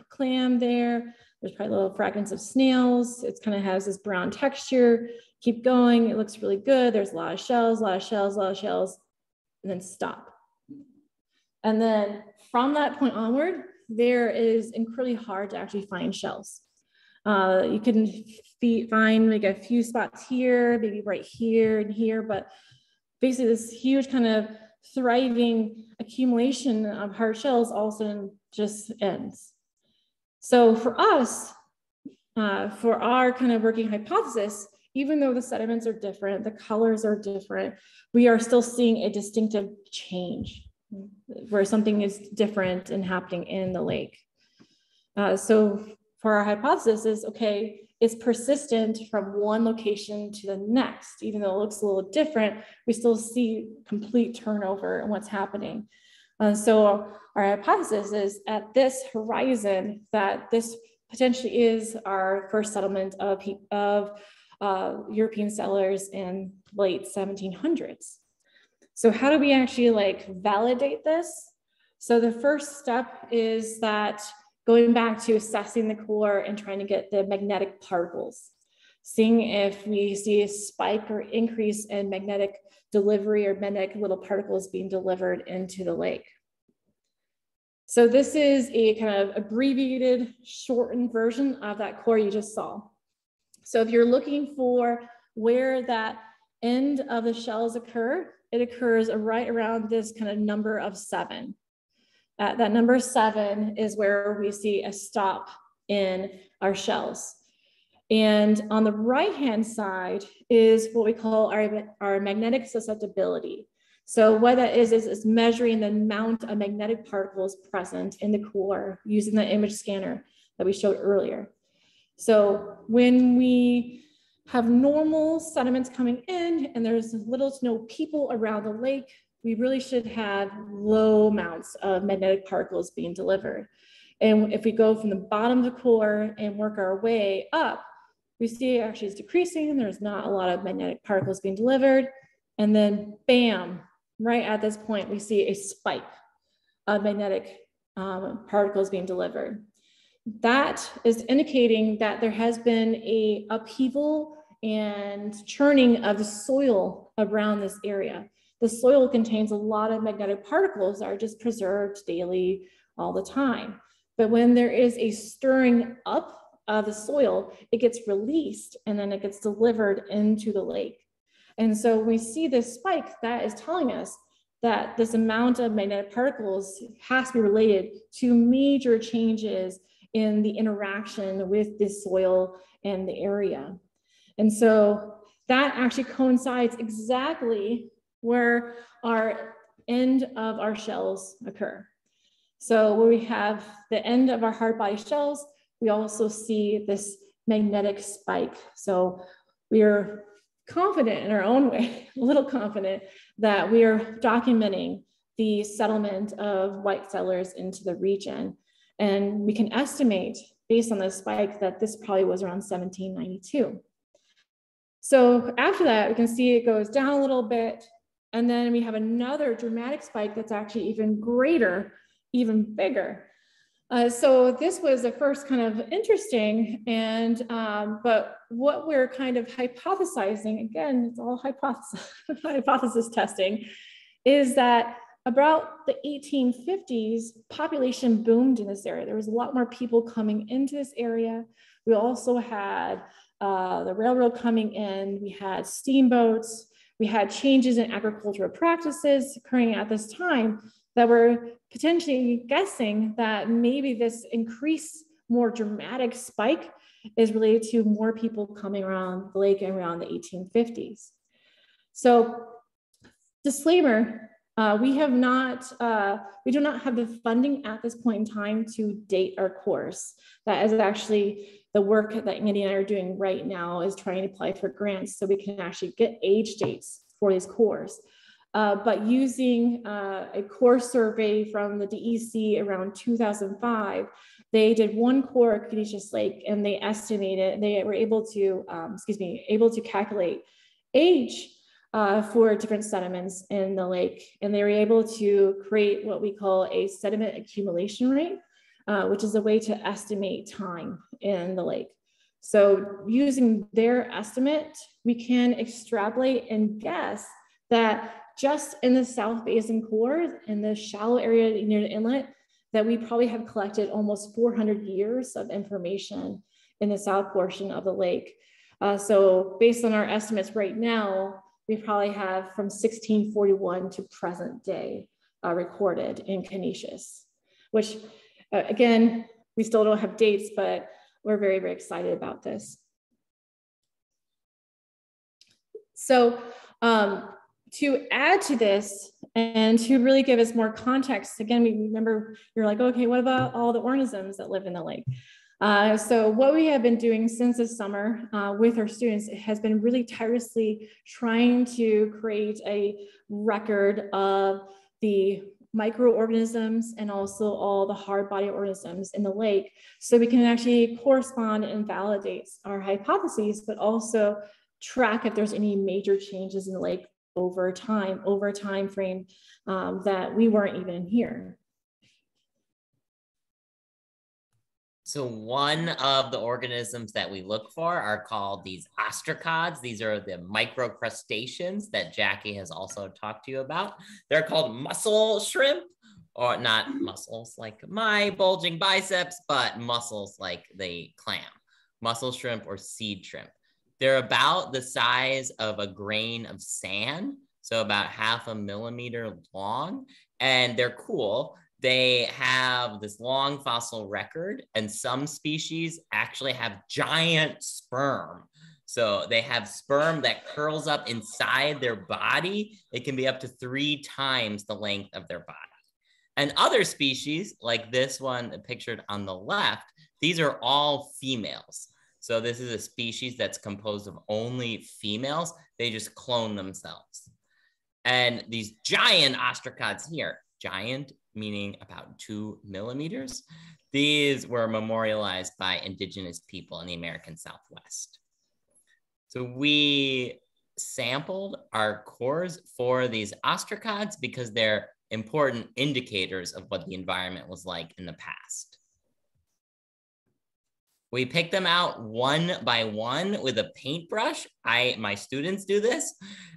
clam there. There's probably little fragments of snails. It kind of has this brown texture. Keep going, it looks really good. There's a lot of shells, a lot of shells, a lot of shells, and then stop. And then from that point onward, there is incredibly hard to actually find shells. You can find like a few spots here, maybe right here and here, but basically this huge kind of thriving accumulation of hard shells all of a sudden just ends. So for us, for our kind of working hypothesis, even though the sediments are different, the colors are different, we are still seeing a distinctive change where something is different and happening in the lake. So for our hypothesis is, okay, it's persistent from one location to the next. Even though it looks a little different, we still see complete turnover in what's happening. So our hypothesis is at this horizon that this potentially is our first settlement of European settlers in late 1700s. So how do we actually like validate this? So the first step is that going back to assessing the core and trying to get the magnetic particles, seeing if we see a spike or increase in magnetic delivery or magnetic little particles being delivered into the lake. So this is a kind of abbreviated, shortened version of that core you just saw. So if you're looking for where that end of the shells occur, it occurs right around this kind of number of 7. That number 7 is where we see a stop in our shells. And on the right-hand side is what we call our magnetic susceptibility. So what that is measuring the amount of magnetic particles present in the core using the image scanner that we showed earlier. So when we have normal sediments coming in and there's little to no people around the lake, we really should have low amounts of magnetic particles being delivered. And if we go from the bottom of the core and work our way up, we see actually it's decreasing. There's not a lot of magnetic particles being delivered. And then bam, right at this point, we see a spike of magnetic particles being delivered. That is indicating that there has been a upheaval and churning of the soil around this area. The soil contains a lot of magnetic particles that are just preserved daily all the time. But when there is a stirring up of the soil, it gets released and then it gets delivered into the lake. And so when we see this spike, that is telling us that this amount of magnetic particles has to be related to major changes in the interaction with the soil and the area. And so that actually coincides exactly where our end of our shells occur. So where we have the end of our hard body shells, we also see this magnetic spike. So we are confident in our own way, a little confident, that we are documenting the settlement of white settlers into the region. And we can estimate, based on the spike, that this probably was around 1792. So after that, we can see it goes down a little bit, and then we have another dramatic spike that's actually even greater, even bigger. So this was the first kind of interesting, and but what we're kind of hypothesizing, again, it's all hypothesis testing, is that about the 1850s, population boomed in this area. There was a lot more people coming into this area. We also had the railroad coming in, we had steamboats, we had changes in agricultural practices occurring at this time that were potentially guessing that maybe this increased, more dramatic spike is related to more people coming around the lake around the 1850s. So, disclaimer, we do not have the funding at this point in time to date our course. That is actually the work that Andy and I are doing right now, is trying to apply for grants so we can actually get age dates for these cores. But using a core survey from the DEC around 2005, they did one core at Conesus Lake, and they estimated, they were able to, calculate age for different sediments in the lake. And they were able to create what we call a sediment accumulation rate, which is a way to estimate time in the lake. So using their estimate, we can extrapolate and guess that just in the South Basin core, in the shallow area near the inlet, that we probably have collected almost 400 years of information in the south portion of the lake. So based on our estimates right now, we probably have from 1641 to present day recorded in Conesus, which again, we still don't have dates, but we're very, very excited about this. So to add to this and to really give us more context, again, we remember you're like, okay, what about all the organisms that live in the lake? So what we have been doing since this summer with our students has been really tirelessly trying to create a record of the microorganisms and also all the hard body organisms in the lake, so we can actually correspond and validate our hypotheses, but also track if there's any major changes in the lake over time, over a time frame that we weren't even here. So one of the organisms that we look for are called these ostracods. These are the microcrustaceans that Jackie has also talked to you about. They're called mussel shrimp, or not mussels like my bulging biceps, but mussels like the clam, mussel shrimp or seed shrimp. They're about the size of a grain of sand, so about 0.5 millimeter long, and they're cool. They have this long fossil record, and some species actually have giant sperm. So they have sperm that curls up inside their body. It can be up to 3 times the length of their body. And other species, like this one pictured on the left, these are all females. So this is a species that's composed of only females. They just clone themselves. And these giant ostracods here, giant meaning about 2 millimeters. These were memorialized by indigenous people in the American Southwest. So we sampled our cores for these ostracods because they're important indicators of what the environment was like in the past. We picked them out one by one with a paintbrush. My students do this,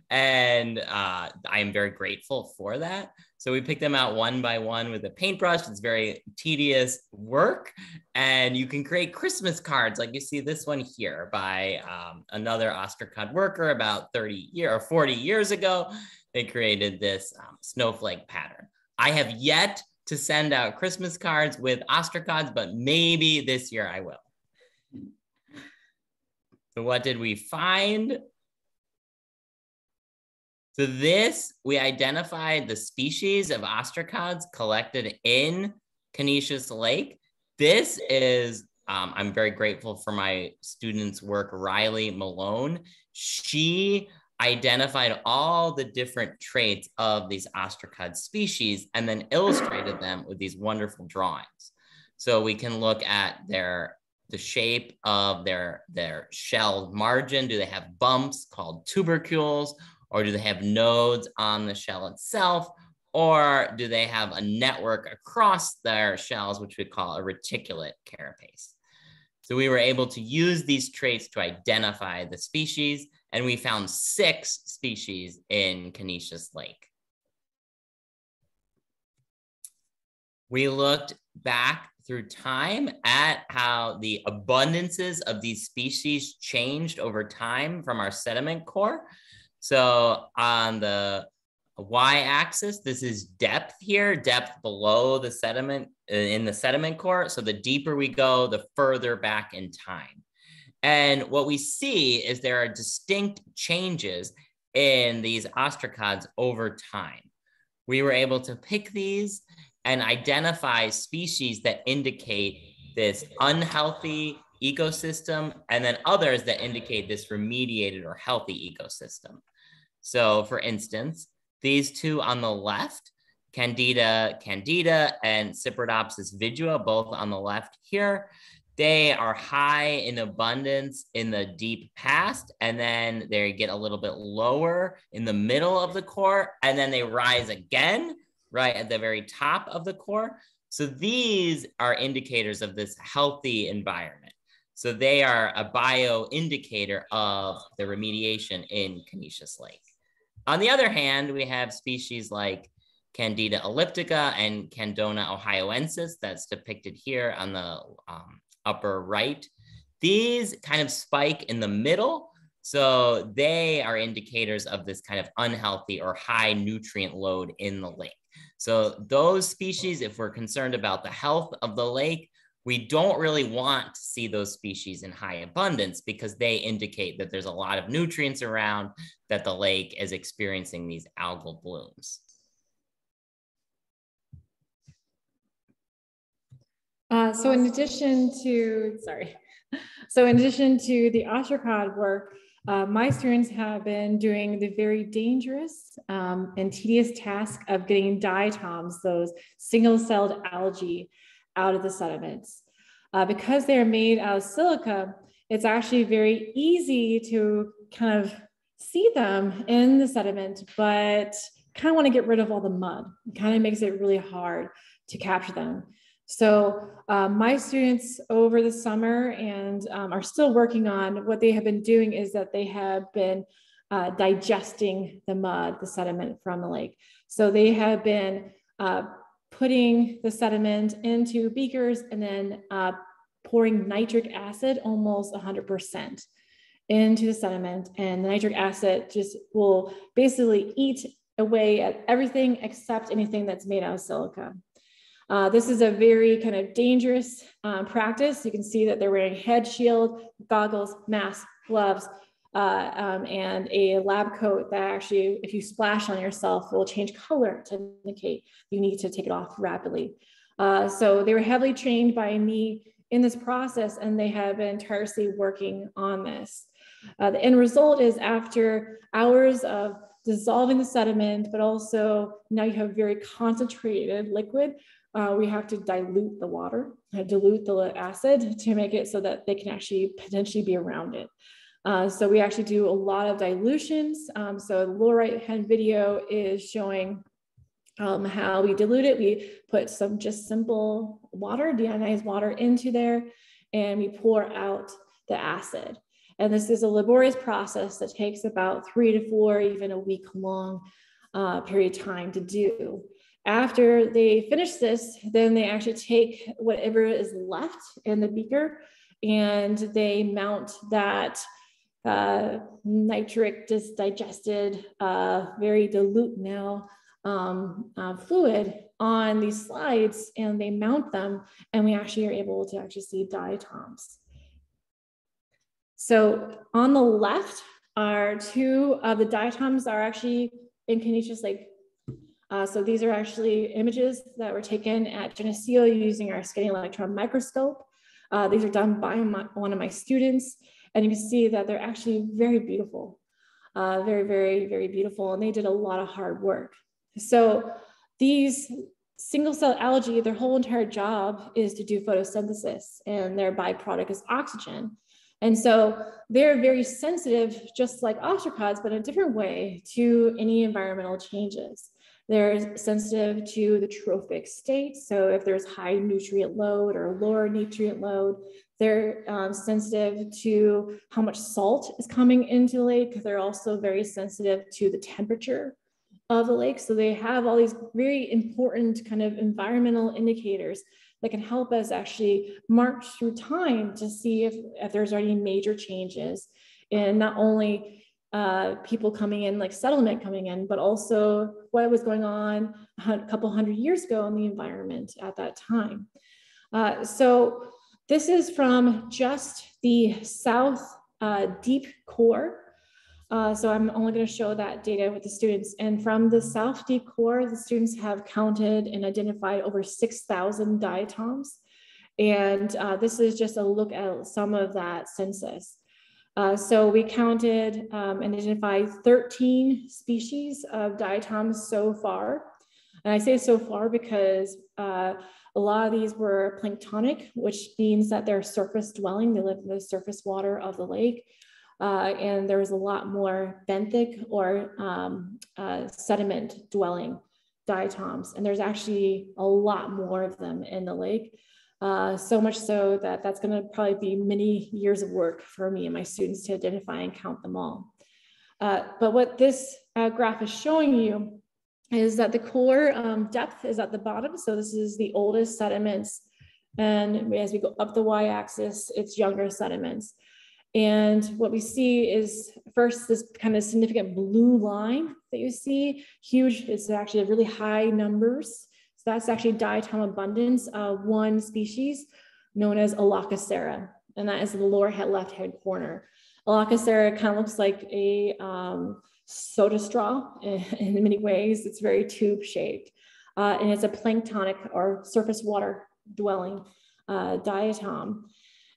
and I am very grateful for that. So we picked them out one by one with a paintbrush. It's very tedious work, and you can create Christmas cards like you see this one here by another Ostracod worker about 40 years ago. They created this snowflake pattern. I have yet to send out Christmas cards with Ostracods, but maybe this year I will. So what did we find? So this, we identified the species of ostracods collected in Conesus Lake. This is, I'm very grateful for my student's work, Riley Malone. She identified all the different traits of these ostracod species and then illustrated them with these wonderful drawings. So we can look at the shape of their shell margin. Do they have bumps called tubercules? Or do they have nodes on the shell itself? Or do they have a network across their shells, which we call a reticulate carapace? So we were able to use these traits to identify the species, and we found 6 species in Conesus Lake. We looked back through time at how the abundances of these species changed over time from our sediment core. So on the y-axis, this is depth here, depth below the sediment in the sediment core. So the deeper we go, the further back in time. And what we see is there are distinct changes in these ostracods over time. We were able to pick these and identify species that indicate this unhealthy ecosystem, and then others that indicate this remediated or healthy ecosystem. So for instance, these two on the left, Candida and Cypridopsis vidua, both on the left here, they are high in abundance in the deep past, and then they get a little bit lower in the middle of the core, and then they rise again right at the very top of the core. So these are indicators of this healthy environment. So they are a bioindicator of the remediation in Conesus Lake. On the other hand, we have species like Candida elliptica and Candona ohioensis that's depicted here on the upper right. These kind of spike in the middle. So they are indicators of this kind of unhealthy or high nutrient load in the lake. So those species, if we're concerned about the health of the lake, We don't really want to see those species in high abundance because they indicate that there's a lot of nutrients around, that the lake is experiencing these algal blooms. So in addition to the Ostracod work, my students have been doing the very dangerous and tedious task of getting diatoms, those single-celled algae, out of the sediments. Because they're made out of silica, it's actually very easy to kind of see them in the sediment, but kind of want to get rid of all the mud. It kind of makes it really hard to capture them. So my students over the summer and are still working on, what they have been doing is that they have been digesting the mud, the sediment from the lake. So they have been putting the sediment into beakers and then pouring nitric acid almost 100% into the sediment. And the nitric acid just will basically eat away at everything except anything that's made out of silica. This is a very kind of dangerous practice. You can see that they're wearing head shield, goggles, mask, gloves, and a lab coat that actually, if you splash on yourself, will change color to indicate you need to take it off rapidly. So they were heavily trained by me in this process, and they have been tirelessly working on this. The end result is, after hours of dissolving the sediment, but also now you have very concentrated liquid, we have to dilute the water, dilute the acid to make it so that they can actually potentially be around it. So we actually do a lot of dilutions. So the lower right-hand video is showing how we dilute it. We put some just simple water, deionized water, into there, and we pour out the acid. And this is a laborious process that takes about 3 to 4, even a week long period of time to do. After they finish this, then they actually take whatever is left in the beaker and they mount that nitric, just digested, very dilute now fluid on these slides, and they mount them, and we actually are able to actually see diatoms. So on the left are 2 of the diatoms that are actually in Conesus Lake. So these are actually images that were taken at Geneseo using our scanning electron microscope. These are done by one of my students, and you can see that they're actually very beautiful, very, very, very beautiful, and they did a lot of hard work. So these single-cell algae, their whole entire job is to do photosynthesis, and their byproduct is oxygen. And so they're very sensitive, just like ostracods, but in a different way, to any environmental changes. They're sensitive to the trophic state. So if there's high nutrient load or lower nutrient load, they're sensitive to how much salt is coming into the lake. They're also very sensitive to the temperature of the lake. So they have all these very important kind of environmental indicators that can help us actually march through time to see if there's any major changes in not only people coming in, like settlement coming in, but also what was going on a couple hundred years ago in the environment at that time. So this is from just the south deep core. So I'm only going to show that data with the students. And from the south deep core, the students have counted and identified over 6,000 diatoms. And this is just a look at some of that census. So we counted and identified 13 species of diatoms so far. And I say so far because a lot of these were planktonic, which means that they're surface dwelling. They live in the surface water of the lake. And there was a lot more benthic or sediment dwelling diatoms. And there's actually a lot more of them in the lake. So much so that that's going to probably be many years of work for me and my students to identify and count them all. But what this graph is showing you is that the core depth is at the bottom. So this is the oldest sediments. And as we go up the y-axis, it's younger sediments. And what we see is first this kind of significant blue line that you see, huge, it's actually really high numbers. So that's actually Diatom Abundance, one species. known as Alakasera, and that is the lower left-hand corner. Alakasera kind of looks like a soda straw in many ways. It's very tube-shaped, and it's a planktonic or surface water dwelling diatom.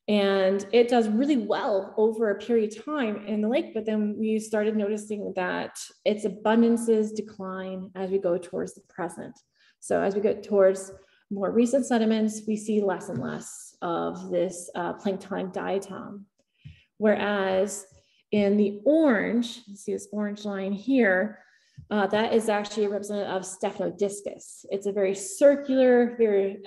And it does really well over a period of time in the lake, but then we started noticing that its abundances decline as we go towards the present. So as we get towards more recent sediments, we see less and less of this planktonic diatom. Whereas in the orange, you see this orange line here, that is actually a representative of Stephanodiscus. It's a very circular,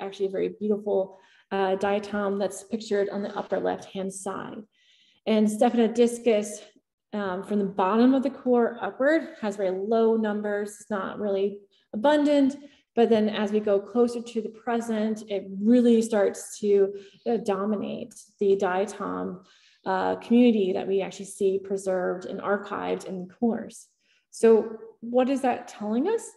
actually very beautiful diatom that's pictured on the upper left-hand side. And Stephanodiscus, from the bottom of the core upward, has very low numbers. It's not really abundant, but then as we go closer to the present, it really starts to dominate the diatom community that we actually see preserved and archived in the cores. So what is that telling us?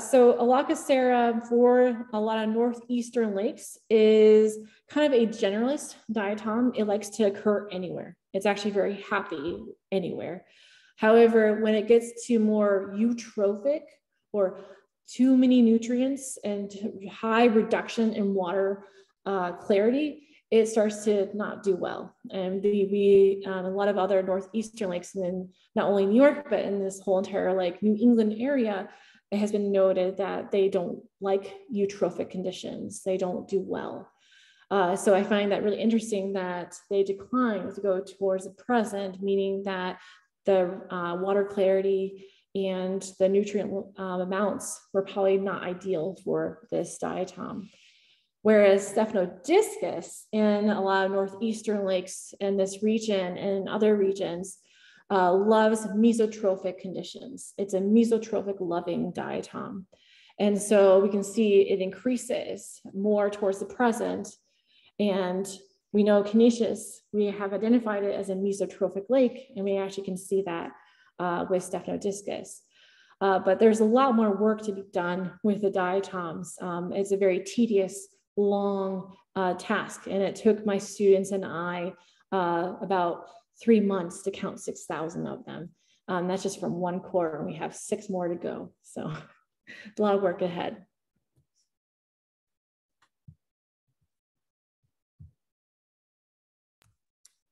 So Alakasera for a lot of northeastern lakes is kind of a generalist diatom. It likes to occur anywhere. It's actually very happy anywhere. However, when it gets to more eutrophic or too many nutrients and high reduction in water clarity, it starts to not do well. And a lot of other northeastern lakes, and then not only New York, but in this whole entire like New England area, it has been noted that they don't like eutrophic conditions. They don't do well. So I find that really interesting that they decline to go towards the present, meaning that the water clarity and the nutrient amounts were probably not ideal for this diatom. Whereas Stephanodiscus in a lot of northeastern lakes in this region and other regions loves mesotrophic conditions. It's a mesotrophic loving diatom. And so we can see it increases more towards the present. And we know Conesus, we have identified it as a mesotrophic lake, and we actually can see that with Stephanodiscus. But there's a lot more work to be done with the diatoms. It's a very tedious, long task, and it took my students and I about 3 months to count 6,000 of them. That's just from one core, and we have 6 more to go. So a lot of work ahead.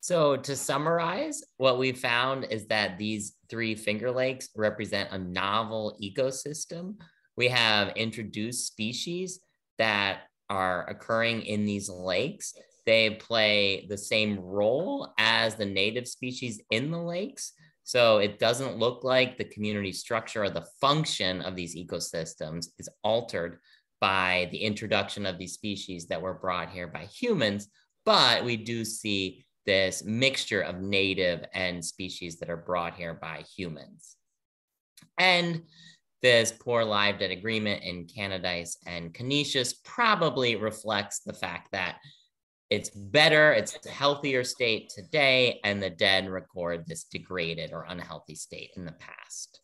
So to summarize, what we found is that these 3 Finger Lakes represent a novel ecosystem. We have introduced species that are occurring in these lakes. They play the same role as the native species in the lakes. So it doesn't look like the community structure or the function of these ecosystems is altered by the introduction of these species that were brought here by humans, but we do see this mixture of native and species that are brought here by humans. And this poor live dead agreement in Canadice and Conesus probably reflects the fact that it's better, it's a healthier state today, and the dead record this degraded or unhealthy state in the past.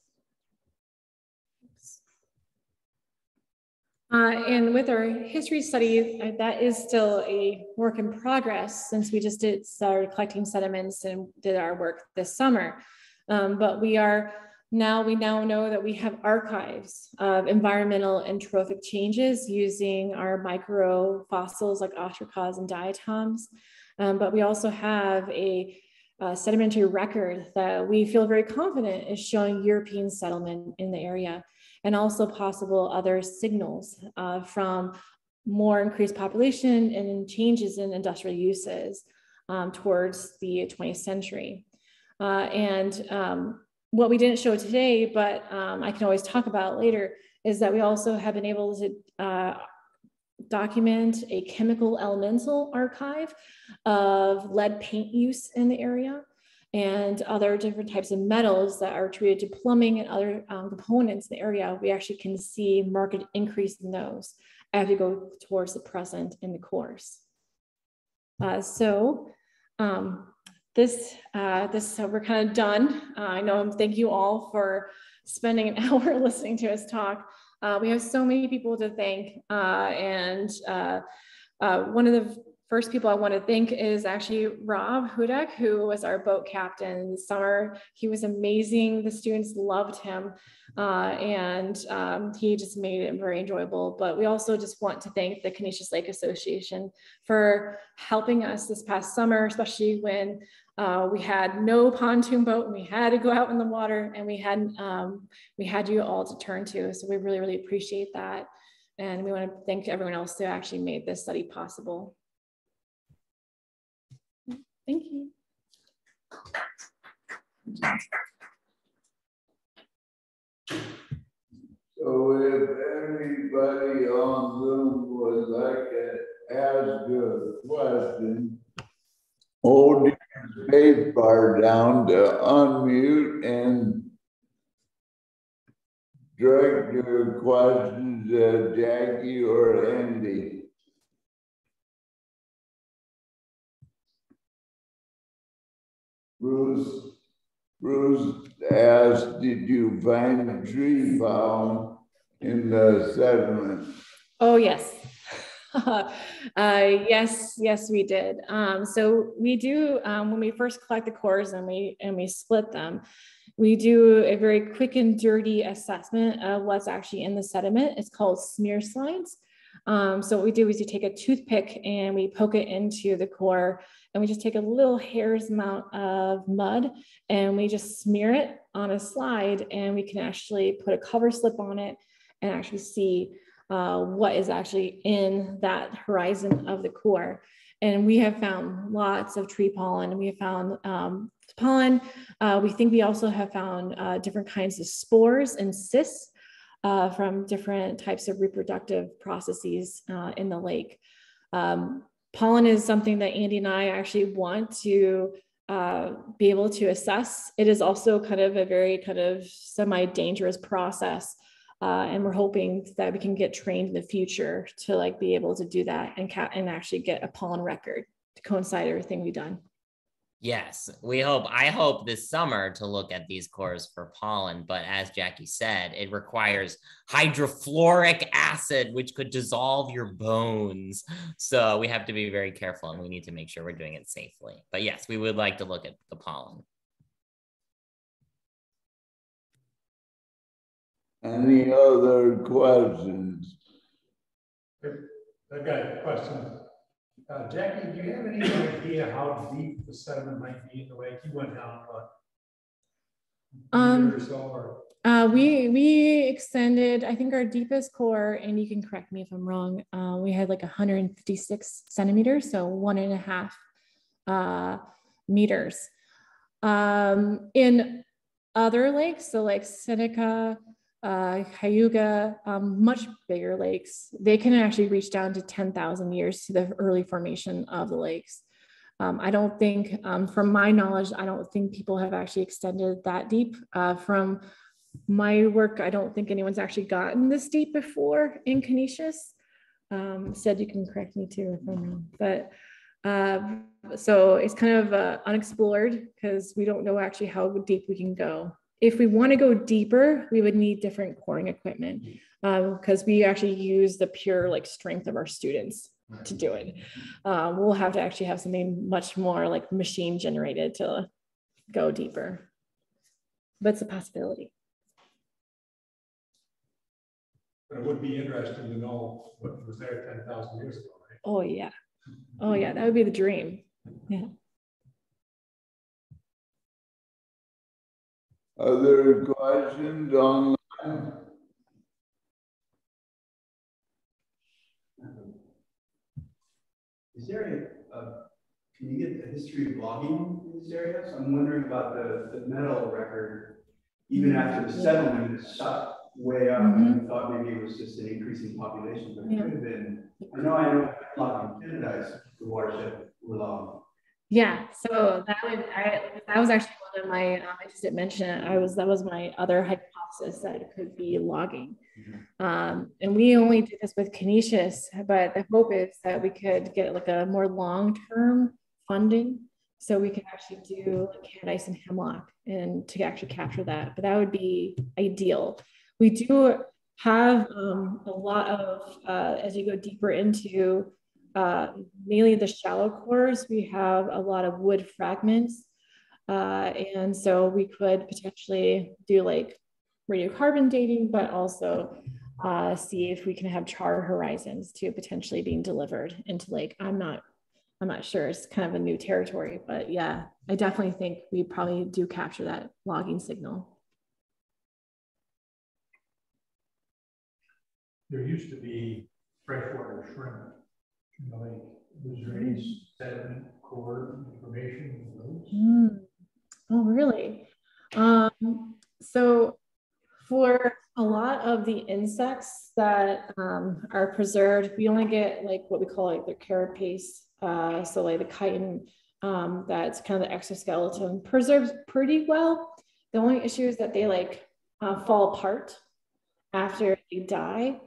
And with our history study, that is still a work in progress since we just started collecting sediments and did our work this summer. But we now know that we have archives of environmental and trophic changes using our microfossils like Ostracods and Diatoms. But we also have a sedimentary record that we feel very confident is showing European settlement in the area, and also possible other signals from more increased population and changes in industrial uses towards the 20th century. What we didn't show today, but I can always talk about later, is that we also have been able to document a chemical elemental archive of lead paint use in the area and other different types of metals that are treated to plumbing and other components in the area. We actually can see marked increase in those as we go towards the present in the course. So we're kind of done. I know, thank you all for spending an hour listening to us talk. We have so many people to thank. One of the first people I want to thank is actually Rob Hudek, who was our boat captain this summer. He was amazing. The students loved him, and he just made it very enjoyable. But we also just want to thank the Conesus Lake Association for helping us this past summer, especially when we had no pontoon boat and we had to go out in the water, and we had you all to turn to. So we really, really appreciate that. And we want to thank everyone else who actually made this study possible. Thank you. So if anybody on Zoom would like to ask a question, hold your space bar down to unmute and direct your questions to Jackie or Andy. Bruce asked, did you find a tree found in the sediment? Oh, yes. Yes, we did. So we do, when we first collect the cores and we split them, we do a very quick and dirty assessment of what's actually in the sediment. It's called smear slides. So what we do is you take a toothpick and we poke it into the core, and we just take a little hair's amount of mud and we just smear it on a slide, and we can actually put a cover slip on it and actually see what is actually in that horizon of the core. And we have found lots of tree pollen. We have found pollen. We think we also have found different kinds of spores and cysts from different types of reproductive processes in the lake. Pollen is something that Andy and I actually want to be able to assess. It is also kind of a very kind of semi-dangerous process. And we're hoping that we can get trained in the future to like be able to do that and actually get a pollen record to coincide everything we've done. Yes, I hope this summer to look at these cores for pollen, but as Jackie said, it requires hydrofluoric acid, which could dissolve your bones. So we have to be very careful, and we need to make sure we're doing it safely. But yes, we would like to look at the pollen. Any other questions? I've got a question. Jackie, do you have any idea how deep the sediment might be in the lake? You went down a meter or so, or? We extended, I think our deepest core, and you can correct me if I'm wrong, we had like 156 centimeters, so 1.5 meters. In other lakes, so like Seneca, Cayuga, much bigger lakes, they can actually reach down to 10,000 years to the early formation of the lakes. I don't think, from my knowledge, I don't think people have actually extended that deep. From my work, I don't think anyone's actually gotten this deep before in Conesus. Said you can correct me too if I'm wrong, but so it's kind of unexplored because we don't know actually how deep we can go. If we want to go deeper, we would need different coring equipment because we actually use the pure like strength of our students to do it. We'll have to actually have something much more like machine generated to go deeper, but it's a possibility. But it would be interesting to know what was there 10,000 years ago, right? Oh yeah. Oh yeah, that would be the dream. Yeah. Other questions online? Is there can you get the history of logging in this area? So I'm wondering about the metal record, even after the settlement, it shot way up, and we thought maybe it was just an increasing population, but it could have been. I know logging in Canada, the watershed were logged. Yeah, so that was actually one of my, I just didn't mention it. That was my other hypothesis that it could be logging. And we only did this with Conesus, but the hope is that we could get like a more long-term funding so we can actually do like Candice and hemlock and to actually capture that. But that would be ideal. We do have a lot of, as you go deeper into mainly the shallow cores, we have a lot of wood fragments. And so we could potentially do like radiocarbon dating, but also see if we can have char horizons to potentially being delivered into lake. I'm not sure. It's kind of a new territory, but yeah, I definitely think we probably do capture that logging signal. There used to be freshwater shrimp in the lake. Was there any sediment core information in those? Oh, really? So for a lot of the insects that are preserved, we only get like what we call like the carapace. So like the chitin, that's kind of the exoskeleton, preserves pretty well. The only issue is that they like fall apart after they die.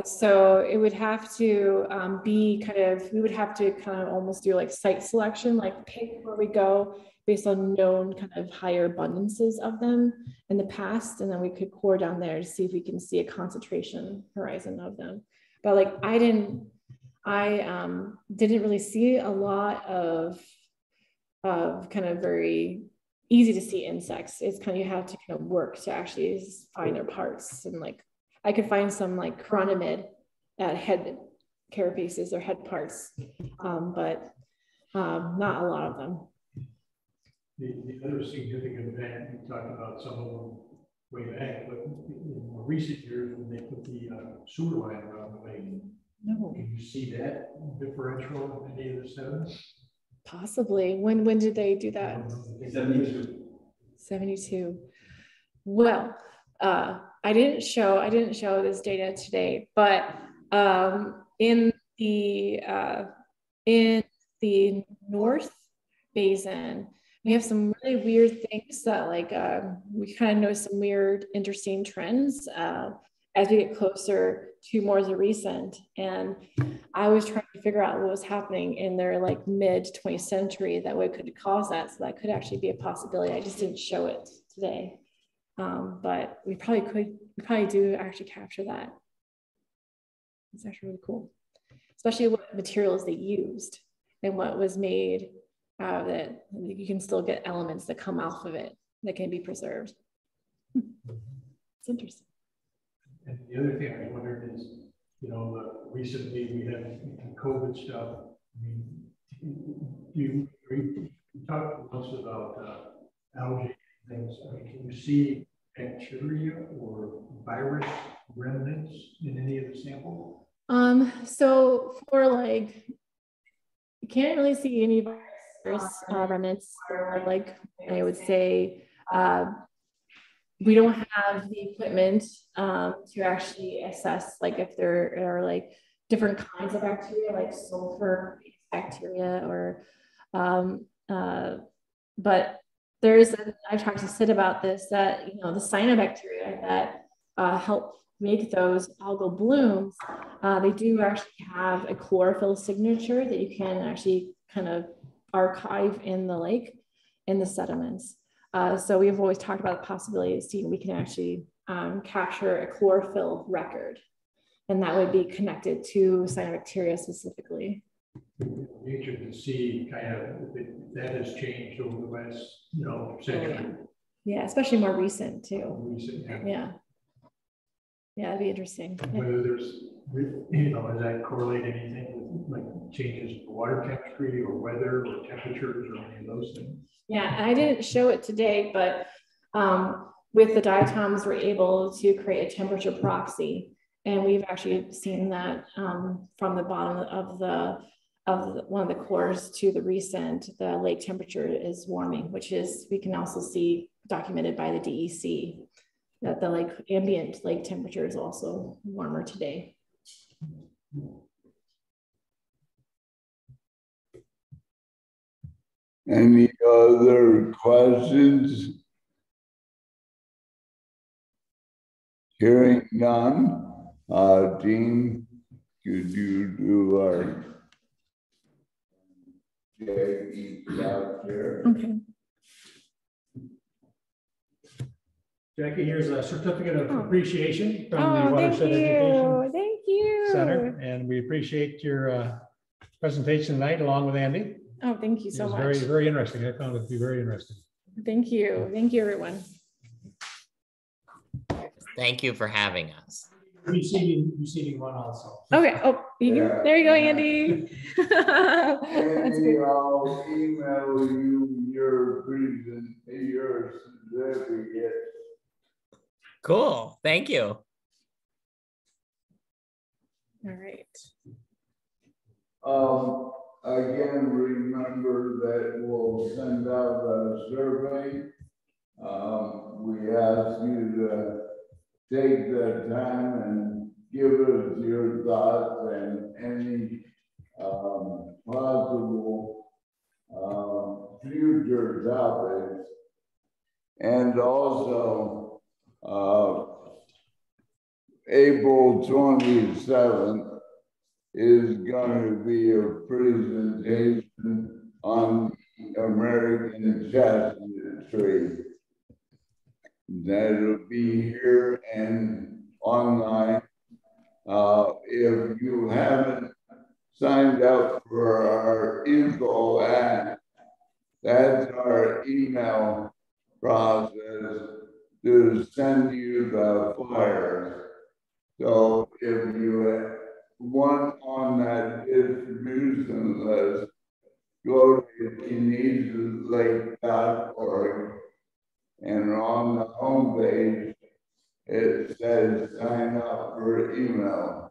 So it would have to be kind of, we would have to kind of almost do like site selection, like pick where we go based on known kind of higher abundances of them in the past. And then we could core down there to see if we can see a concentration horizon of them. But like I didn't really see a lot of kind of very easy to see insects. It's kind of, you have to kind of work to actually find their parts. And like I could find some like chironomid at head carapaces or head parts, but not a lot of them. The other significant event, we talked about some of them way back, but in more recent years when they put the sewer line around the lake, can you see that differential in any of the sediments? Possibly. When did they do that? 72. 72. Well, I didn't show this data today, but in the North Basin, we have some really weird things that like we kind of notice some weird, interesting trends as we get closer to more of the recent. And I was trying to figure out what was happening in their like mid 20th century that way could cause that. So that could actually be a possibility. I just didn't show it today. But we probably do actually capture that. It's actually really cool, especially what materials they used and what was made out of it. You can still get elements that come off of it that can be preserved. It's interesting. And the other thing I was wondering is, you know, recently we had COVID stuff. I mean, you talked to us about algae things. I mean, can you see bacteria or virus remnants in any of the samples? So for like, you can't really see any virus remnants, or like I would say, we don't have the equipment to actually assess like if there are like different kinds of bacteria, like sulfur bacteria, or but I've talked to Sid about this, that, you know, the cyanobacteria that help make those algal blooms, they do actually have a chlorophyll signature that you can actually kind of archive in the lake, in the sediments. So we've always talked about the possibility of seeing we can actually capture a chlorophyll record, and that would be connected to cyanobacteria specifically. Nature to see kind of if that has changed over the last, you know, century. Oh, yeah, especially more recent too. Recent, Yeah, it'd be interesting. Whether there's, you know, does that correlate anything with like changes in water chemistry or weather or temperatures or any of those things? Yeah, I didn't show it today, but with the diatoms, we're able to create a temperature proxy. And we've actually seen that from the bottom of one of the cores to the recent, the lake temperature is warming, which is, we can also see documented by the DEC, that the like ambient lake temperature is also warmer today. Any other questions? Hearing none, Dean, could you do our Jackie chapter? Okay. Jackie, here's a certificate of appreciation from the Oh, Watershed Education. thank you. Center, and we appreciate your presentation tonight along with Andy. Oh, thank you It so was much. very, very interesting. I found it to be very interesting. Thank you. Thank you, everyone. Thank you for having us. Receiving one also. Okay. Oh, Yeah. there you go, Andy. That's Andy, good. I'll email you your certificate. Cool. Thank you. All right. Again, remember that we'll send out a survey. We ask you to take the time and give us your thoughts and any possible future topics. And also, April 27th is going to be a presentation on the American chestnut tree. That'll be here and online. If you haven't signed up for our info app, that's our email process to send you the flyers. So if you want on that distribution list, go to ConesusLake.org, and on the homepage it says sign up for email.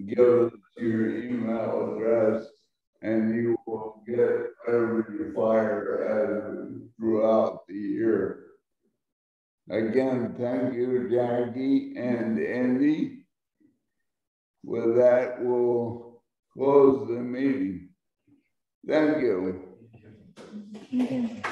Give us your email address and you will get every flyer throughout the year. Again, thank you, Jackie and Andy. With that, we'll close the meeting. Thank you. Thank you.